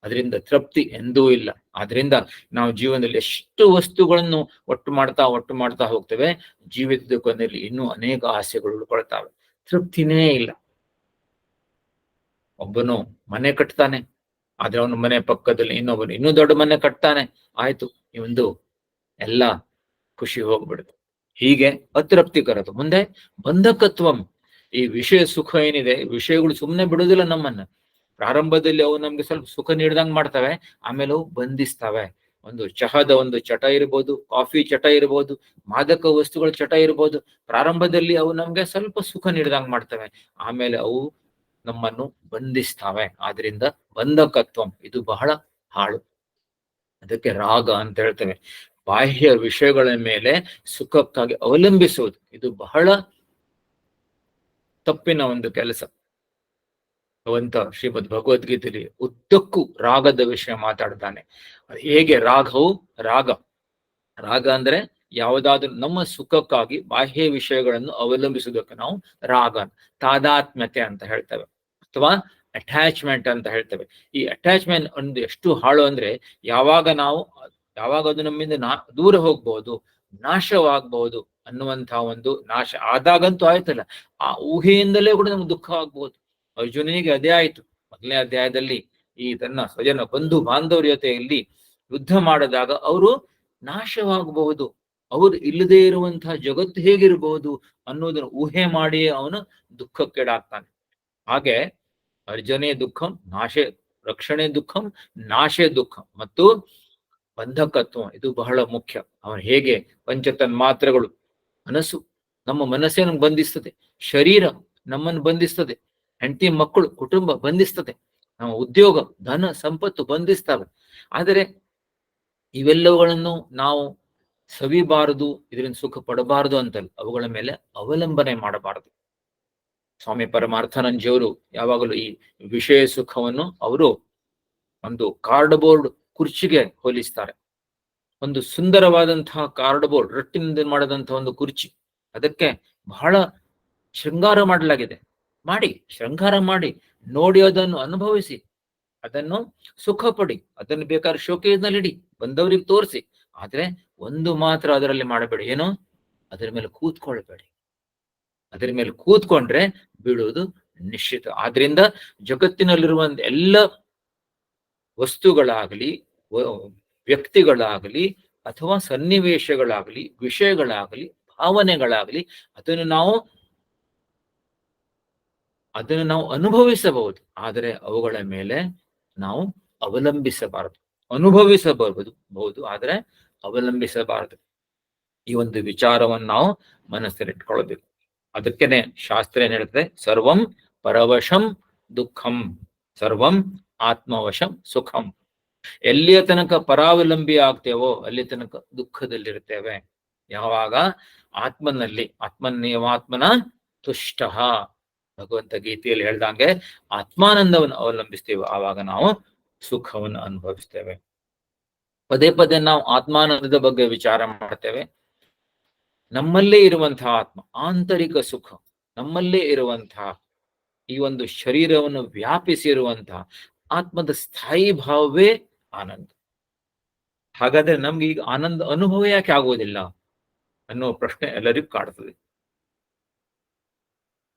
ಅದರಿಂದ ತೃಪ್ತಿ ಎಂದೂ ಇಲ್ಲ. ಆದ್ರಿಂದ ನಾವು ಜೀವನದಲ್ಲಿ ಎಷ್ಟು ವಸ್ತುಗಳನ್ನು ಒಟ್ಟು ಮಾಡ್ತಾ ಹೋಗ್ತೇವೆ, ಜೀವಿತದ ಕೊನೆಯಲ್ಲಿ ಇನ್ನೂ ಅನೇಕ ಆಸೆಗಳು ಉಳ್ಕೊಳ್ತಾವೆ. ತೃಪ್ತಿನೇ ಇಲ್ಲ. ಒಬ್ಬನು ಮನೆ ಕಟ್ತಾನೆ, ಆದ್ರೆ ಅವನು ಮನೆ ಪಕ್ಕದಲ್ಲಿ ಇನ್ನೊಬ್ಬನು ಇನ್ನೂ ದೊಡ್ಡ ಮನೆ ಕಟ್ತಾನೆ, ಆಯ್ತು, ಇವಂದು ಎಲ್ಲ ಖುಷಿ ಹೋಗ್ಬಿಡುತ್ತೆ. ಹೀಗೆ ಅತೃಪ್ತಿಕರದು. ಮುಂದೆ ಬಂಧಕತ್ವಂ. ಈ ವಿಷಯ ಸುಖ ಏನಿದೆ, ವಿಷಯಗಳು ಸುಮ್ಮನೆ ಬಿಡುದಿಲ್ಲ ನಮ್ಮನ್ನ. ಪ್ರಾರಂಭದಲ್ಲಿ ಅವು ನಮ್ಗೆ ಸ್ವಲ್ಪ ಸುಖ ನೀಡ್ದಂಗ್ ಮಾಡ್ತವೆ, ಆಮೇಲೆ ಅವು ಬಂಧಿಸ್ತವೆ. ಒಂದು ಚಹದ ಒಂದು ಚಟ ಇರ್ಬೋದು, ಕಾಫಿ ಚಟ ಇರ್ಬೋದು, ಮಾದಕ ವಸ್ತುಗಳ ಚಟ ಇರ್ಬೋದು. ಪ್ರಾರಂಭದಲ್ಲಿ ಅವು ನಮ್ಗೆ ಸ್ವಲ್ಪ ಸುಖ ನೀಡ್ದಂಗ್ ಮಾಡ್ತವೆ, ಆಮೇಲೆ ಅವು ನಮ್ಮನ್ನು ಬಂಧಿಸ್ತವೆ. ಆದ್ರಿಂದ ಬಂಧಕತ್ವಂ ಇದು ಬಹಳ ಹಾಳು. ಅದಕ್ಕೆ ರಾಗ ಅಂತ ಹೇಳ್ತೇವೆ. ಬಾಹ್ಯ ವಿಷಯಗಳ ಮೇಲೆ ಸುಖಕ್ಕಾಗಿ ಅವಲಂಬಿಸುವುದು ಇದು ಬಹಳ ತಪ್ಪಿನ ಒಂದು ಕೆಲಸ. ಭಗವಂತ ಶ್ರೀಮದ್ ಭಗವದ್ಗೀತೆಯಲ್ಲಿ ಉದ್ದಕ್ಕೂ ರಾಗದ ವಿಷಯ ಮಾತಾಡ್ತಾನೆ. ಹೇಗೆ ರಾಗ ಅಂದ್ರೆ ಯಾವುದಾದ್ರೂ ನಮ್ಮ ಸುಖಕ್ಕಾಗಿ ಬಾಹ್ಯ ವಿಷಯಗಳನ್ನು ಅವಲಂಬಿಸುವುದಕ್ಕೆ ನಾವು ರಾಗ, ತಾದಾತ್ಮ್ಯತೆ ಅಂತ ಹೇಳ್ತೇವೆ, ಅಥವಾ ಅಟ್ಯಾಚ್ಮೆಂಟ್ ಅಂತ ಹೇಳ್ತೇವೆ. ಈ ಅಟ್ಯಾಚ್ಮೆಂಟ್ ಒಂದು ಎಷ್ಟು ಹಾಳು ಅಂದ್ರೆ, ಯಾವಾಗ ಅದು ನಮ್ಮಿಂದ ದೂರ ಹೋಗ್ಬಹುದು, ನಾಶವಾಗಬಹುದು ಅನ್ನುವಂತಹ ಒಂದು ನಾಶ ಆದಾಗಂತೂ ಆಯ್ತಲ್ಲ, ಆ ಊಹೆಯಿಂದಲೇ ಕೂಡ ನಮ್ಗೆ ದುಃಖ ಆಗ್ಬಹುದು. ಅರ್ಜುನನಿಗೆ ಅದೇ ಆಯ್ತು. ಮೊದಲನೇ ಅಧ್ಯಾಯದಲ್ಲಿ ಈ ತನ್ನ ಸ್ವಜನ ಬಂಧು ಬಾಂಧವರ ಜೊತೆಯಲ್ಲಿ ಯುದ್ಧ ಮಾಡಿದಾಗ ಅವರು ನಾಶವಾಗಬಹುದು, ಅವರು ಇಲ್ಲದೆ ಇರುವಂತಹ ಜಗತ್ತು ಹೇಗಿರಬಹುದು ಅನ್ನೋದನ್ನು ಊಹೆ ಮಾಡಿಯೇ ಅವನು ದುಃಖಕ್ಕೀಡಾಗ್ತಾನೆ. ಹಾಗೆ ಅರ್ಜನೆ ದುಃಖಂ, ರಕ್ಷಣೆ ದುಃಖಂ, ನಾಶೇ ದುಃಖಂ ಮತ್ತು ಬಂಧಕತ್ವ ಇದು ಬಹಳ ಮುಖ್ಯ. ಅವನು ಹೇಗೆ ಪಂಚತನ್ಮಾತ್ರಗಳು, ಮನಸ್ಸು, ನಮ್ಮ ಮನಸ್ಸೇ ನಮ್ಗೆ ಬಂಧಿಸ್ತದೆ, ಶರೀರ ನಮ್ಮನ್ನು ಬಂಧಿಸ್ತದೆ, ಹೆಂಡತಿ ಮಕ್ಕಳು ಕುಟುಂಬ ಬಂಧಿಸ್ತದೆ, ನಮ್ಮ ಉದ್ಯೋಗ ಧನ ಸಂಪತ್ತು ಬಂಧಿಸ್ತವೆ. ಆದರೆ ಇವೆಲ್ಲವುಗಳನ್ನು ನಾವು ಸವಿಬಾರದು, ಇದರಿಂದ ಸುಖ ಪಡಬಾರದು ಅಂತಲ್ಲ, ಅವುಗಳ ಮೇಲೆ ಅವಲಂಬನೆ ಮಾಡಬಾರದು. ಸ್ವಾಮಿ ಪರಮಾರ್ಥಾನಂದಜಿಯವರು ಯಾವಾಗಲೂ ಈ ವಿಷಯ ಸುಖವನ್ನು ಅವರು ಒಂದು ಕಾರ್ಡ್ಬೋರ್ಡ್ ಕುರ್ಚಿಗೆ ಹೋಲಿಸ್ತಾರೆ. ಒಂದು ಸುಂದರವಾದಂತಹ ಕಾರ್ಡ್ಬೋರ್ಡ್, ರಟ್ಟಿನಿಂದ ಮಾಡದಂತಹ ಒಂದು ಕುರ್ಚಿ, ಅದಕ್ಕೆ ಬಹಳ ಶೃಂಗಾರ ಮಾಡಲಾಗಿದೆ. ಶೃಂಗಾರ ಮಾಡಿ, ನೋಡಿ, ಅದನ್ನು ಅನುಭವಿಸಿ, ಅದನ್ನು ಸುಖ ಪಡಿ, ಅದನ್ನು ಬೇಕಾದ್ರೆ ಶೋಕೇಜ್ನಲ್ಲಿ ಇಡಿ, ಬಂದವರಿಗೆ ತೋರಿಸಿ. ಆದ್ರೆ ಒಂದು ಮಾತ್ರ ಅದರಲ್ಲಿ ಮಾಡಬೇಡಿ, ಏನು, ಅದರ ಮೇಲೆ ಕೂತ್ಕೊಳ್ಬೇಡಿ. ಅದರ ಮೇಲೆ ಕೂತ್ಕೊಂಡ್ರೆ ಬೀಳುವುದು ನಿಶ್ಚಿತ. ಆದ್ರಿಂದ ಜಗತ್ತಿನಲ್ಲಿರುವಂತ ಎಲ್ಲ ವಸ್ತುಗಳಾಗಲಿ, ವ್ಯಕ್ತಿಗಳಾಗಲಿ, ಅಥವಾ ಸನ್ನಿವೇಶಗಳಾಗಲಿ, ವಿಷಯಗಳಾಗಲಿ, ಭಾವನೆಗಳಾಗಲಿ, ಅದನ್ನು ನಾವು ಅನುಭವಿಸಬಹುದು. ಆದರೆ ಅವುಗಳ ಮೇಲೆ ನಾವು ಅವಲಂಬಿಸಬಾರದು. ಅನುಭವಿಸಬಹುದು, ಆದರೆ ಅವಲಂಬಿಸಬಾರದು. ಈ ಒಂದು ವಿಚಾರವನ್ನು ನಾವು ಮನಸ್ಸಲ್ಲಿಟ್ಕೊಳ್ಬೇಕು. ಅದಕ್ಕೇನೆ ಶಾಸ್ತ್ರ ಏನ್ ಹೇಳ್ತದೆ, ಸರ್ವಂ ಪರವಶಂ ದುಃಖಂ, ಸರ್ವಂ ಆತ್ಮವಶಂ ಸುಖಂ. ಎಲ್ಲಿಯ ತನಕ ಪರಾವಲಂಬಿ ಆಗ್ತೇವೋ ಅಲ್ಲಿ ತನಕ ದುಃಖದಲ್ಲಿರ್ತೇವೆ. ಯಾವಾಗ ಆತ್ಮನ್ನೇವಾತ್ಮನ ತುಷ್ಟ, ಭಗವಂತ ಗೀತೆಯಲ್ಲಿ ಹೇಳ್ದಂಗೆ ಆತ್ಮಾನಂದವನ್ನು ಅವಲಂಬಿಸ್ತೇವೆ, ಆವಾಗ ನಾವು ಸುಖವನ್ನು ಅನುಭವಿಸ್ತೇವೆ. ಪದೇ ಪದೇ ನಾವು ಆತ್ಮಾನಂದದ ಬಗ್ಗೆ ವಿಚಾರ ಮಾಡ್ತೇವೆ. ನಮ್ಮಲ್ಲೇ ಇರುವಂತಹ ಆತ್ಮ, ಆಂತರಿಕ ಸುಖ, ನಮ್ಮಲ್ಲೇ ಇರುವಂತಹ ಈ ಒಂದು ಶರೀರವನ್ನು ವ್ಯಾಪಿಸಿರುವಂತಹ ಆತ್ಮದ ಸ್ಥಾಯಿ ಭಾವವೇ ಆನಂದ. ಹಾಗಾದ್ರೆ ನಮ್ಗೆ ಈಗ ಆನಂದ ಅನುಭವ ಯಾಕೆ ಆಗುವುದಿಲ್ಲ ಅನ್ನೋ ಪ್ರಶ್ನೆ ಎಲ್ಲರಿಗೂ ಕಾಡ್ತದೆ.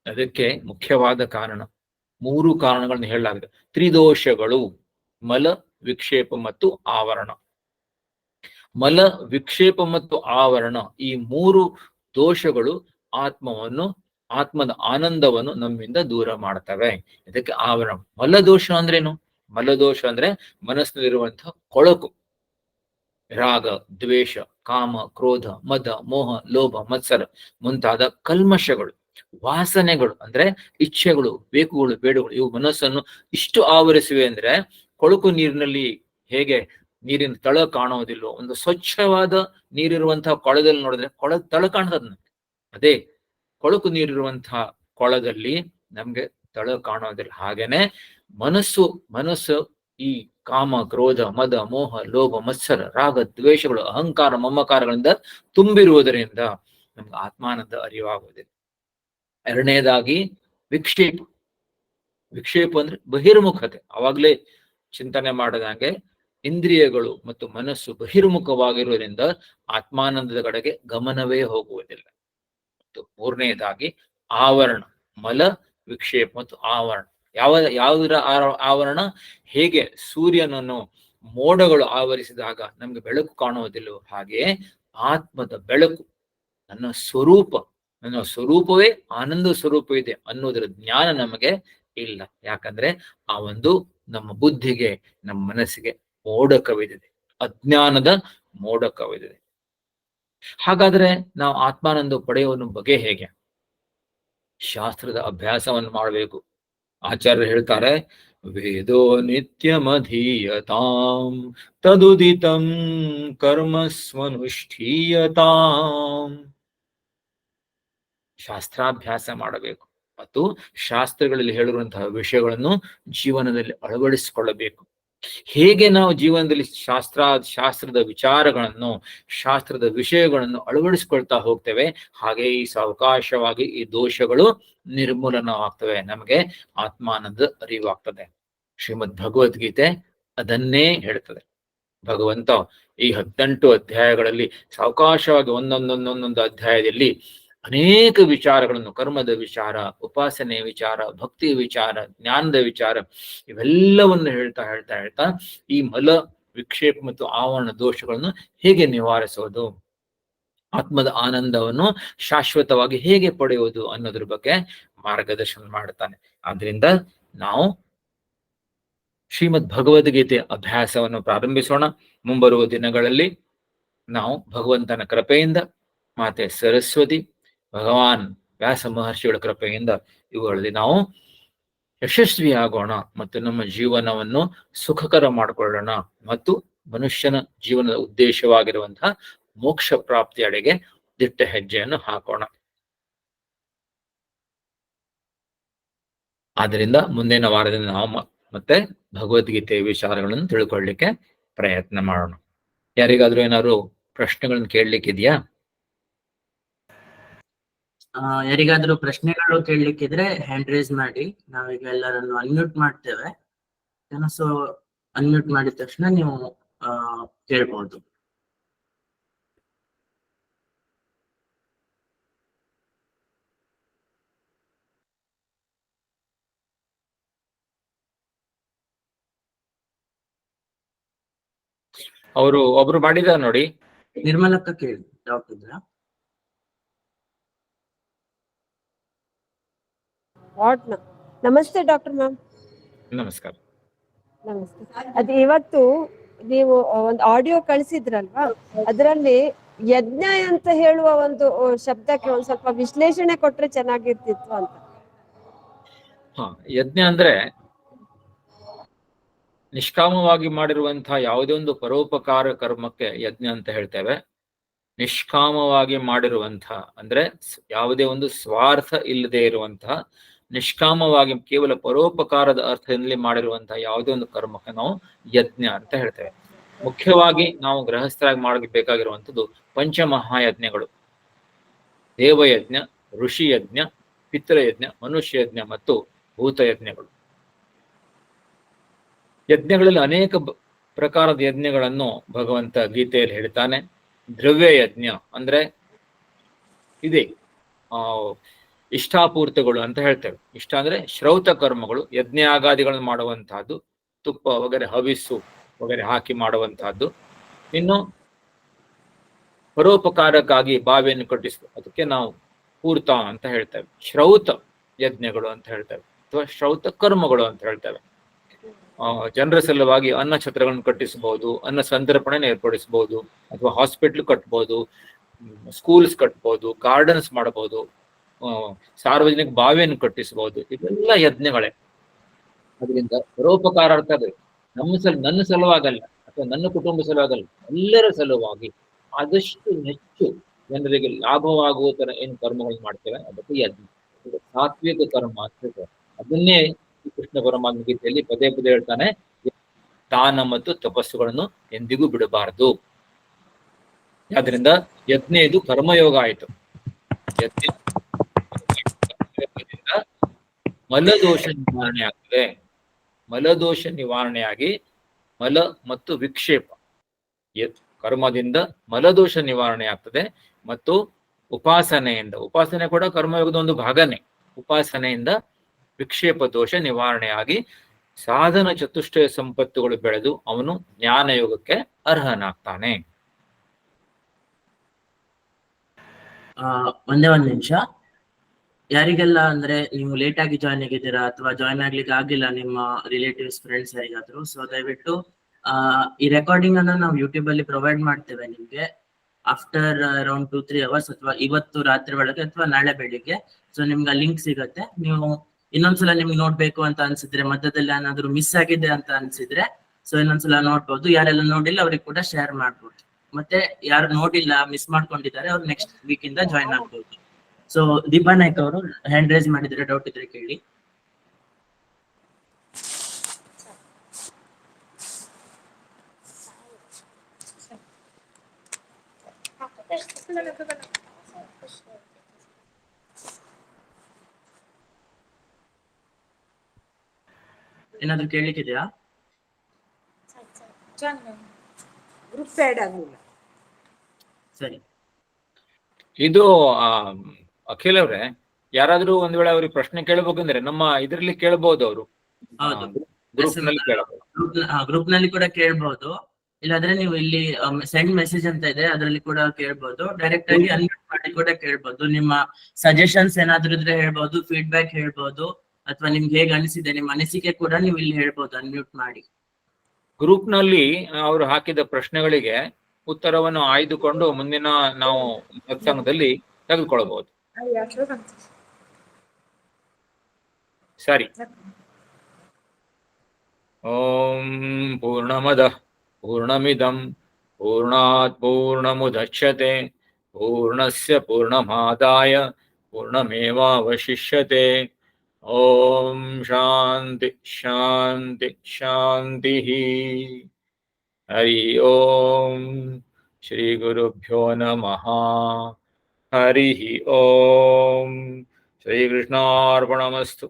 ಅದಕ್ಕೆ ಮುಖ್ಯವಾದ ಕಾರಣ, 3 ಕಾರಣಗಳನ್ನು ಹೇಳಲಾಗಿದೆ. ತ್ರಿದೋಷಗಳು, ಮಲ, ವಿಕ್ಷೇಪ ಮತ್ತು ಆವರಣ. ಮಲ, ವಿಕ್ಷೇಪ ಮತ್ತು ಆವರಣ, ಈ 3 ದೋಷಗಳು ಆತ್ಮದ ಆನಂದವನ್ನು ನಮ್ಮಿಂದ ದೂರ ಮಾಡ್ತವೆ. ಇದಕ್ಕೆ ಆವರಣ. ಮಲದೋಷ ಅಂದ್ರೇನು? ಮಲದೋಷ ಅಂದ್ರೆ ಮನಸ್ಸಿನಲ್ಲಿರುವಂತಹ ಕೊಳಕು, ರಾಗ, ದ್ವೇಷ, ಕಾಮ, ಕ್ರೋಧ, ಮದ, ಮೋಹ, ಲೋಭ, ಮತ್ಸರ ಮುಂತಾದ ಕಲ್ಮಶಗಳು, ವಾಸನೆಗಳು ಅಂದ್ರೆ ಇಚ್ಛೆಗಳು, ಬೇಕುಗಳು, ಬೇಡಗಳು, ಇವು ಮನಸ್ಸನ್ನು ಇಷ್ಟು ಆವರಿಸಿವೆ ಅಂದ್ರೆ, ಕೊಳಕು ನೀರಿನಲ್ಲಿ ಹೇಗೆ ನೀರಿನ ತಳ ಕಾಣುವುದಿಲ್ಲೋ, ಒಂದು ಸ್ವಚ್ಛವಾದ ನೀರಿರುವಂತಹ ಕೊಳದಲ್ಲಿ ನೋಡಿದ್ರೆ ತಳ ಕಾಣ್ತದ. ಅದೇ ಕೊಳಕು ನೀರಿರುವಂತಹ ಕೊಳದಲ್ಲಿ ನಮ್ಗೆ ತಳ ಕಾಣೋದಿಲ್ಲ. ಹಾಗೇನೆ ಮನಸ್ಸು ಈ ಕಾಮ, ಕ್ರೋಧ, ಮದ, ಮೋಹ, ಲೋಭ, ಮತ್ಸರ, ರಾಗ, ದ್ವೇಷಗಳು, ಅಹಂಕಾರ, ಮಮಕಾರಗಳಿಂದ ತುಂಬಿರುವುದರಿಂದ ನಮ್ಗೆ ಆತ್ಮಾನಂದ ಅರಿವಾಗುವುದಿಲ್ಲ. ಎರಡನೇದಾಗಿ ವಿಕ್ಷೇಪ ಅಂದ್ರೆ ಬಹಿರ್ಮುಖತೆ. ಅವಾಗ್ಲೇ ಚಿಂತನೆ ಮಾಡದಂಗೆ ಇಂದ್ರಿಯಗಳು ಮತ್ತು ಮನಸ್ಸು ಬಹಿರ್ಮುಖವಾಗಿರುವುದರಿಂದ ಆತ್ಮಾನಂದದ ಕಡೆಗೆ ಗಮನವೇ ಹೋಗುವುದಿಲ್ಲ. ಮತ್ತು 3ನೇದಾಗಿ ಆವರಣ, ಮಲ, ವಿಕ್ಷೇಪ ಮತ್ತು ಆವರಣ. ಯಾವುದರ ಆವರಣ? ಹೇಗೆ ಸೂರ್ಯನನ್ನು ಮೋಡಗಳು ಆವರಿಸಿದಾಗ ನಮ್ಗೆ ಬೆಳಕು ಕಾಣುವುದಿಲ್ಲವೋ ಹಾಗೆಯೇ ಆತ್ಮದ ಬೆಳಕು, ನನ್ನ ಸ್ವರೂಪವೇ ಆನಂದ ಸ್ವರೂಪ ಇದೆ ಅನ್ನೋದರ ಜ್ಞಾನ ನಮಗೆ ಇಲ್ಲ. ಯಾಕಂದ್ರೆ ಆ ಒಂದು ನಮ್ಮ ಬುದ್ಧಿಗೆ, ನಮ್ಮ ಮನಸ್ಸಿಗೆ ಮೋಡಕವಿದೆ, ಅಜ್ಞಾನದ ಮೋಡಕವಿದೆ. ಹಾಗಾದ್ರೆ ನಾವು ಆತ್ಮಾನಂದ ಪಡೆಯುವ ಬಗೆ ಹೇಗೆ? ಶಾಸ್ತ್ರದ ಅಭ್ಯಾಸವನ್ನು ಮಾಡಬೇಕು. ಆಚಾರ್ಯರು ಹೇಳ್ತಾರೆ, ವೇದೋ ನಿತ್ಯಮಧೀಯತಾಂ ತದುದಿತಂ ಕರ್ಮಸ್ವನುಷ್ಠೀಯತಾಂ. ಶಾಸ್ತ್ರಾಭ್ಯಾಸ ಮಾಡಬೇಕು ಮತ್ತು ಶಾಸ್ತ್ರಗಳಲ್ಲಿ ಹೇಳಿರುವಂತಹ ವಿಷಯಗಳನ್ನು ಜೀವನದಲ್ಲಿ ಅಳವಡಿಸಿಕೊಳ್ಳಬೇಕು. ಹೇಗೆ ನಾವು ಜೀವನದಲ್ಲಿ ಶಾಸ್ತ್ರದ ವಿಚಾರಗಳನ್ನು, ಶಾಸ್ತ್ರದ ವಿಷಯಗಳನ್ನು ಅಳವಡಿಸಿಕೊಳ್ತಾ ಹೋಗ್ತೇವೆ, ಹಾಗೆ ಈ ಸಾವಕಾಶವಾಗಿ ಈ ದೋಷಗಳು ನಿರ್ಮೂಲನವಾಗ್ತವೆ, ನಮಗೆ ಆತ್ಮಾನಂದ ಅರಿವಾಗ್ತದೆ. ಶ್ರೀಮದ್ ಭಗವದ್ಗೀತೆ ಅದನ್ನೇ ಹೇಳ್ತದೆ. ಭಗವಂತ ಈ 18 ಅಧ್ಯಾಯಗಳಲ್ಲಿ ಸಾವಕಾಶವಾಗಿ ಒಂದೊಂದೊಂದೊಂದೊಂದು ಅಧ್ಯಾಯದಲ್ಲಿ ಅನೇಕ ವಿಚಾರಗಳನ್ನು, ಕರ್ಮದ ವಿಚಾರ, ಉಪಾಸನೆಯ ವಿಚಾರ, ಭಕ್ತಿಯ ವಿಚಾರ, ಜ್ಞಾನದ ವಿಚಾರ, ಇವೆಲ್ಲವನ್ನು ಹೇಳ್ತಾ ಈ ಮಲ, ವಿಕ್ಷೇಪ ಮತ್ತು ಆವರಣ ದೋಷಗಳನ್ನು ಹೇಗೆ ನಿವಾರಿಸೋದು, ಆತ್ಮದ ಆನಂದವನ್ನು ಶಾಶ್ವತವಾಗಿ ಹೇಗೆ ಪಡೆಯುವುದು ಅನ್ನೋದ್ರ ಬಗ್ಗೆ ಮಾರ್ಗದರ್ಶನ ಮಾಡ್ತಾನೆ. ಆದ್ರಿಂದ ನಾವು ಶ್ರೀಮದ್ ಭಗವದ್ಗೀತೆ ಅಭ್ಯಾಸವನ್ನು ಪ್ರಾರಂಭಿಸೋಣ. ಮುಂಬರುವ ದಿನಗಳಲ್ಲಿ ನಾವು ಭಗವಂತನ ಕೃಪೆಯಿಂದ, ಮಾತೆ ಸರಸ್ವತಿ, ಭಗವಾನ್ ವ್ಯಾಸ ಮಹರ್ಷಿಗಳ ಕೃಪೆಯಿಂದ ಇವುಗಳಲ್ಲಿ ನಾವು ಯಶಸ್ವಿಯಾಗೋಣ ಮತ್ತು ನಮ್ಮ ಜೀವನವನ್ನು ಸುಖಕರ ಮಾಡಿಕೊಳ್ಳೋಣ ಮತ್ತು ಮನುಷ್ಯನ ಜೀವನದ ಉದ್ದೇಶವಾಗಿರುವಂತಹ ಮೋಕ್ಷ ಪ್ರಾಪ್ತಿಯಡೆಗೆ ದಿಟ್ಟ ಹೆಜ್ಜೆಯನ್ನು ಹಾಕೋಣ. ಆದ್ರಿಂದ ಮುಂದಿನ ವಾರದಿಂದ ನಾವು ಮತ್ತೆ ಭಗವದ್ಗೀತೆಯ ವಿಚಾರಗಳನ್ನು ತಿಳ್ಕೊಳ್ಳಿಕ್ಕೆ ಪ್ರಯತ್ನ ಮಾಡೋಣ. ಯಾರಿಗಾದ್ರೂ ಏನಾದ್ರು ಪ್ರಶ್ನೆಗಳನ್ನು ಕೇಳಲಿಕ್ಕಿದ್ಯಾ? ಯಾರಿಗಾದ್ರೂ ಪ್ರಶ್ನೆಗಳು ಕೇಳಲಿಕ್ಕಿದ್ರೆ ಹ್ಯಾಂಡ್ ರೈಸ್ ಮಾಡಿ, ನಾವೀಗ ಎಲ್ಲರನ್ನು ಅನ್ಮ್ಯೂಟ್ ಮಾಡ್ತೇವೆ. ಸೊ ಅನ್ಮ್ಯೂಟ್ ಮಾಡಿದ ತಕ್ಷಣ ನೀವು ಕೇಳ್ಬಹುದು. ಅವರು ಒಬ್ರು ಮಾಡಿದಾರೆ ನೋಡಿ. ನಿರ್ಮಲಕ್ಕ ಕೇಳಿ, ಡೌಟ್ ಇದ್ರ? ನಮಸ್ತೆ ಡಾಕ್ಟರ್ ಮ್ಯಾಮ್. ನಮಸ್ಕಾರ. ನಮಸ್ತೆ. ಅದು ಇವತ್ತು ನೀವು ಒಂದು ಆಡಿಯೋ ಕಳಿಸಿದ್ರಲ್ವಾ, ಅದರಲ್ಲಿ ಯಜ್ಞ ಅಂತ ಹೇಳುವ ಒಂದು ಶಬ್ದಕ್ಕೆ ಒಂದ್ ಸ್ವಲ್ಪ ವಿಶ್ಲೇಷಣೆ ಕೊಟ್ರೆ ಚೆನ್ನಾಗಿರ್ತಿತ್ತು ಅಂತ. ಯಜ್ಞ ಅಂದ್ರೆ ನಿಷ್ಕಾಮವಾಗಿ ಮಾಡಿರುವಂತಹ ಯಾವುದೇ ಒಂದು ಪರೋಪಕಾರ ಕರ್ಮಕ್ಕೆ ಯಜ್ಞ ಅಂತ ಹೇಳ್ತೇವೆ. ನಿಷ್ಕಾಮವಾಗಿ ಮಾಡಿರುವಂತಹ ಅಂದ್ರೆ ಯಾವುದೇ ಒಂದು ಸ್ವಾರ್ಥ ಇಲ್ಲದೆ ಇರುವಂತಹ, ನಿಷ್ಕಾಮವಾಗಿ ಕೇವಲ ಪರೋಪಕಾರದ ಅರ್ಥದಲ್ಲಿ ಮಾಡಿರುವಂತಹ ಯಾವುದೇ ಒಂದು ಕರ್ಮಕ್ಕೆ ನಾವು ಯಜ್ಞ ಅಂತ ಹೇಳ್ತೇವೆ. ಮುಖ್ಯವಾಗಿ ನಾವು ಗೃಹಸ್ಥರಾಗಿ ಮಾಡಬೇಕಾಗಿರುವಂಥದ್ದು ಪಂಚಮಹಾಯಜ್ಞಗಳು: ದೇವಯಜ್ಞ, ಋಷಿಯಜ್ಞ, ಪಿತೃಯಜ್ಞ, ಮನುಷ್ಯಯಜ್ಞ ಮತ್ತು ಭೂತಯಜ್ಞಗಳು. ಯಜ್ಞಗಳಲ್ಲಿ ಅನೇಕ ಪ್ರಕಾರದ ಯಜ್ಞಗಳನ್ನು ಭಗವಂತ ಗೀತೆಯಲ್ಲಿ ಹೇಳ್ತಾನೆ. ದ್ರವ್ಯ ಯಜ್ಞ ಅಂದ್ರೆ ಇದೆ ಇಷ್ಟಾಪೂರ್ತಗಳು ಅಂತ ಹೇಳ್ತೇವೆ. ಇಷ್ಟ ಅಂದ್ರೆ ಶ್ರೌತ ಕರ್ಮಗಳು, ಯಜ್ಞಯಾಗಾದಿಗಳನ್ನು ಮಾಡುವಂತಹದ್ದು, ತುಪ್ಪ ವಗೇರೆ ಹವಿಸ್ಸು ವಗೇರೆ ಹಾಕಿ ಮಾಡುವಂತಹದ್ದು. ಇನ್ನು ಪರೋಪಕಾರಕ್ಕಾಗಿ ಬಾವಿಯನ್ನು ಕಟ್ಟಿಸುವ, ಅದಕ್ಕೆ ನಾವು ಪೂರ್ತ ಅಂತ ಹೇಳ್ತೇವೆ. ಶ್ರೌತ ಯಜ್ಞಗಳು ಅಂತ ಹೇಳ್ತೇವೆ, ಅಥವಾ ಶ್ರೌತ ಕರ್ಮಗಳು ಅಂತ ಹೇಳ್ತೇವೆ. ಜನರ ಸಲುವಾಗಿ ಅನ್ನ ಛತ್ರಗಳನ್ನು ಕಟ್ಟಿಸಬಹುದು, ಅನ್ನ ಸಂತರ್ಪಣೆಯನ್ನು ಏರ್ಪಡಿಸಬಹುದು, ಅಥವಾ ಹಾಸ್ಪಿಟ್ಲ್ ಕಟ್ಬಹುದು, ಸ್ಕೂಲ್ಸ್ ಕಟ್ಬಹುದು, ಗಾರ್ಡನ್ಸ್ ಮಾಡಬಹುದು, ಸಾರ್ವಜನಿಕ ಬಾವಿಯನ್ನು ಕಟ್ಟಿಸಬಹುದು. ಇವೆಲ್ಲ ಯಜ್ಞಗಳೇ. ಅದರಿಂದ ಪರೋಪಕಾರಾರ್ಥ ನನ್ನ ಸಲುವಾಗಲ್ಲ, ಅಥವಾ ನನ್ನ ಕುಟುಂಬ ಸಲುವಾಗಲ್ಲ, ಎಲ್ಲರ ಸಲುವಾಗಿ ಆದಷ್ಟು ಹೆಚ್ಚು ಜನರಿಗೆ ಲಾಭವಾಗುವ ತರ ಏನು ಕರ್ಮಗಳನ್ನು ಮಾಡ್ತೇವೆ ಅದಕ್ಕೆ ಯಜ್ಞ. ಸಾತ್ವಿಕ ಕರ್ಮ ಅಂತ ಅದನ್ನೇ ಕೃಷ್ಣ ಪರಮಾತ್ಮ ಗೀತೆಯಲ್ಲಿ ಪದೇ ಪದೇ ಹೇಳ್ತಾನೆ, ದಾನ ಮತ್ತು ತಪಸ್ಸುಗಳನ್ನು ಎಂದಿಗೂ ಬಿಡಬಾರದು. ಆದ್ರಿಂದ ಯಜ್ಞ ಇದು ಕರ್ಮಯೋಗ ಆಯಿತು. ಯಜ್ಞ ಮಲದೋಷ ನಿವಾರಣೆ ಆಗ್ತದೆ. ಮಲದೋಷ ನಿವಾರಣೆಯಾಗಿ ಮಲ ಮತ್ತು ವಿಕ್ಷೇಪ ಕರ್ಮದಿಂದ ಮಲದೋಷ ನಿವಾರಣೆ ಆಗ್ತದೆ. ಮತ್ತು ಉಪಾಸನೆಯಿಂದ, ಉಪಾಸನೆ ಕೂಡ ಕರ್ಮಯೋಗದ ಒಂದು ಭಾಗನೇ, ಉಪಾಸನೆಯಿಂದ ವಿಕ್ಷೇಪ ದೋಷ ನಿವಾರಣೆಯಾಗಿ ಸಾಧನ ಚತುಷ್ಟಯ ಸಂಪತ್ತುಗಳು ಬೆಳೆದು ಅವನು ಜ್ಞಾನಯೋಗಕ್ಕೆ ಅರ್ಹನಾಗ್ತಾನೆ. ಒಂದೇ ಒಂದ್ ನಿಮಿಷ. ಯಾರಿಗೆಲ್ಲ ಅಂದ್ರೆ ನೀವು ಲೇಟ್ ಆಗಿ ಜಾಯ್ನ್ ಆಗಿದ್ದೀರಾ ಅಥವಾ ಜಾಯ್ನ್ ಆಗ್ಲಿಕ್ಕೆ ಆಗಿಲ್ಲ ನಿಮ್ಮ ರಿಲೇಟಿವ್ಸ್ ಫ್ರೆಂಡ್ಸ್ ಯಾರಿಗಾದ್ರು, ಸೊ ದಯವಿಟ್ಟು ಈ ರೆಕಾರ್ಡಿಂಗ್ ಅನ್ನ ನಾವು ಯೂಟ್ಯೂಬ್ ಅಲ್ಲಿ ಪ್ರೊವೈಡ್ ಮಾಡ್ತೇವೆ ನಿಮ್ಗೆ ಆಫ್ಟರ್ ಅರೌಂಡ್ 2-3 ಅವರ್ಸ್, ಅಥವಾ ಇವತ್ತು ರಾತ್ರಿ ಒಳಗೆ ಅಥವಾ ನಾಳೆ ಬೆಳಿಗ್ಗೆ. ಸೊ ನಿಮ್ಗೆ ಲಿಂಕ್ ಸಿಗತ್ತೆ. ನೀವು ಇನ್ನೊಂದ್ಸಲ ನಿಮ್ಗೆ ನೋಡ್ಬೇಕು ಅಂತ ಅನ್ಸಿದ್ರೆ, ಮಧ್ಯದಲ್ಲಿ ಏನಾದ್ರು ಮಿಸ್ ಆಗಿದೆ ಅಂತ ಅನ್ಸಿದ್ರೆ ಸೊ ಇನ್ನೊಂದ್ಸಲ ನೋಡ್ಬೋದು. ಯಾರೆಲ್ಲ ನೋಡಿಲ್ಲ ಅವ್ರಿಗೆ ಕೂಡ ಶೇರ್ ಮಾಡ್ಬೋದು. ಮತ್ತೆ ಯಾರು ನೋಡಿಲ್ಲ, ಮಿಸ್ ಮಾಡ್ಕೊಂಡಿದ್ದಾರೆ, ಅವ್ರು ನೆಕ್ಸ್ಟ್ ವೀಕ್ ಇಂದ ಜಾಯ್ನ್ ಆಗ್ಬೋದು. ಸೊ ದೀಪಾ ನಾಯ್ಕ ಅವರು ಹ್ಯಾಂಡ್ ರೈಸ್ ಮಾಡಿದ್ರೆ, ಡೌಟ್ ಇದ್ರೆ ಕೇಳಿ. ಏನಾದ್ರು ಕೇಳಲಿಕ್ಕಿದೆಯಾ? ಗ್ರೂಪ್ ಆಡ್ ಆಗಲಿಲ್ಲ. ಸರಿ. ಇದು ಅಖಿಲ್ ಅವ್ರೆ, ಯಾರಾದ್ರೂ ಒಂದ್ ವೇಳೆ ಅವ್ರಿಗೆ ಪ್ರಶ್ನೆ ಕೇಳಬೇಕಂದ್ರೆ ನಮ್ಮ ಇದ್ರಲ್ಲಿ ಕೇಳಬಹುದು. ಅವರು ಗ್ರೂಪ್ ನಲ್ಲಿ ಕೂಡ ಕೇಳಬಹುದು. ಇಲ್ಲಾಂದ್ರೆ ನೀವು ಇಲ್ಲಿ ಸೆಂಡ್ ಮೆಸೇಜ್ ಅಂತ ಇದೆ, ಅದರಲ್ಲಿ ಕೂಡ ಕೇಳಬಹುದು. ಡೈರೆಕ್ಟ್ ಆಗಿ ಅನ್ಮ್ಯೂಟ್ ಮಾಡಿ ಕೂಡ ಕೇಳಬಹುದು. ನಿಮ್ಮ ಸಜೆಷನ್ಸ್ ಏನಾದ್ರು ಇದ್ರೆ ಹೇಳ್ಬಹುದು, ಫೀಡ್ಬ್ಯಾಕ್ ಹೇಳ್ಬಹುದು, ಅಥವಾ ನಿಮ್ಗೆ ಹೇಗೆ ಅನಿಸಿದೆ ನಿಮ್ಮ ಅನಿಸಿಕೆ ಕೂಡ ನೀವು ಇಲ್ಲಿ ಹೇಳ್ಬಹುದು ಅನ್ಮ್ಯೂಟ್ ಮಾಡಿ. ಗ್ರೂಪ್ ನಲ್ಲಿ ಅವರು ಹಾಕಿದ ಪ್ರಶ್ನೆಗಳಿಗೆ ಉತ್ತರವನ್ನು ಆಯ್ದುಕೊಂಡು ಮುಂದಿನ ನಾವು ಸತ್ಸಂಗದಲ್ಲಿ ತೆಗೆದುಕೊಳ್ಳಬಹುದು. ಸರಿ. ಓಂ ಪೂರ್ಣಮದ पूर्णमिदं पूर्णात् पूर्णमुदच्यते पूर्णस्य पूर्णमादाय पूर्णमेवावशिष्यते। ओम शांति शांति शांतिः। हरि ओम। श्री गुरुभ्यो नमः। हरिः ओम। ಶ್ರೀಕೃಷ್ಣಾರ್ಪಣಮಸ್ತು.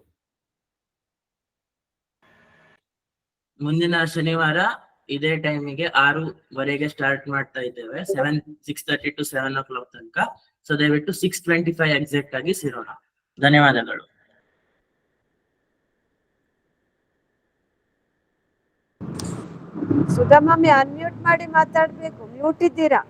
ಮುಂದಿನ ಶನಿವಾರ ಇದೇ ಟೈಮಿಗೆ 6:00 ಸ್ಟಾರ್ಟ್ ಮಾಡ್ತಾ ಇದ್ದೇವೆ. 6:30 to 7 o'clock ತನಕ. ಸೊ ದಯವಿಟ್ಟು 6:25 ಎಕ್ಸಾಕ್ಟ್ ಆಗಿ ಸೇರೋಣ. ಧನ್ಯವಾದಗಳು. ಸುಧಾ ಮಮ್ಮಿ ಅನ್ಮ್ಯೂಟ್ ಮಾಡಿ ಮಾತಾಡ್ಬೇಕು, ಮ್ಯೂಟ್ ಇದ್ದೀರಾ?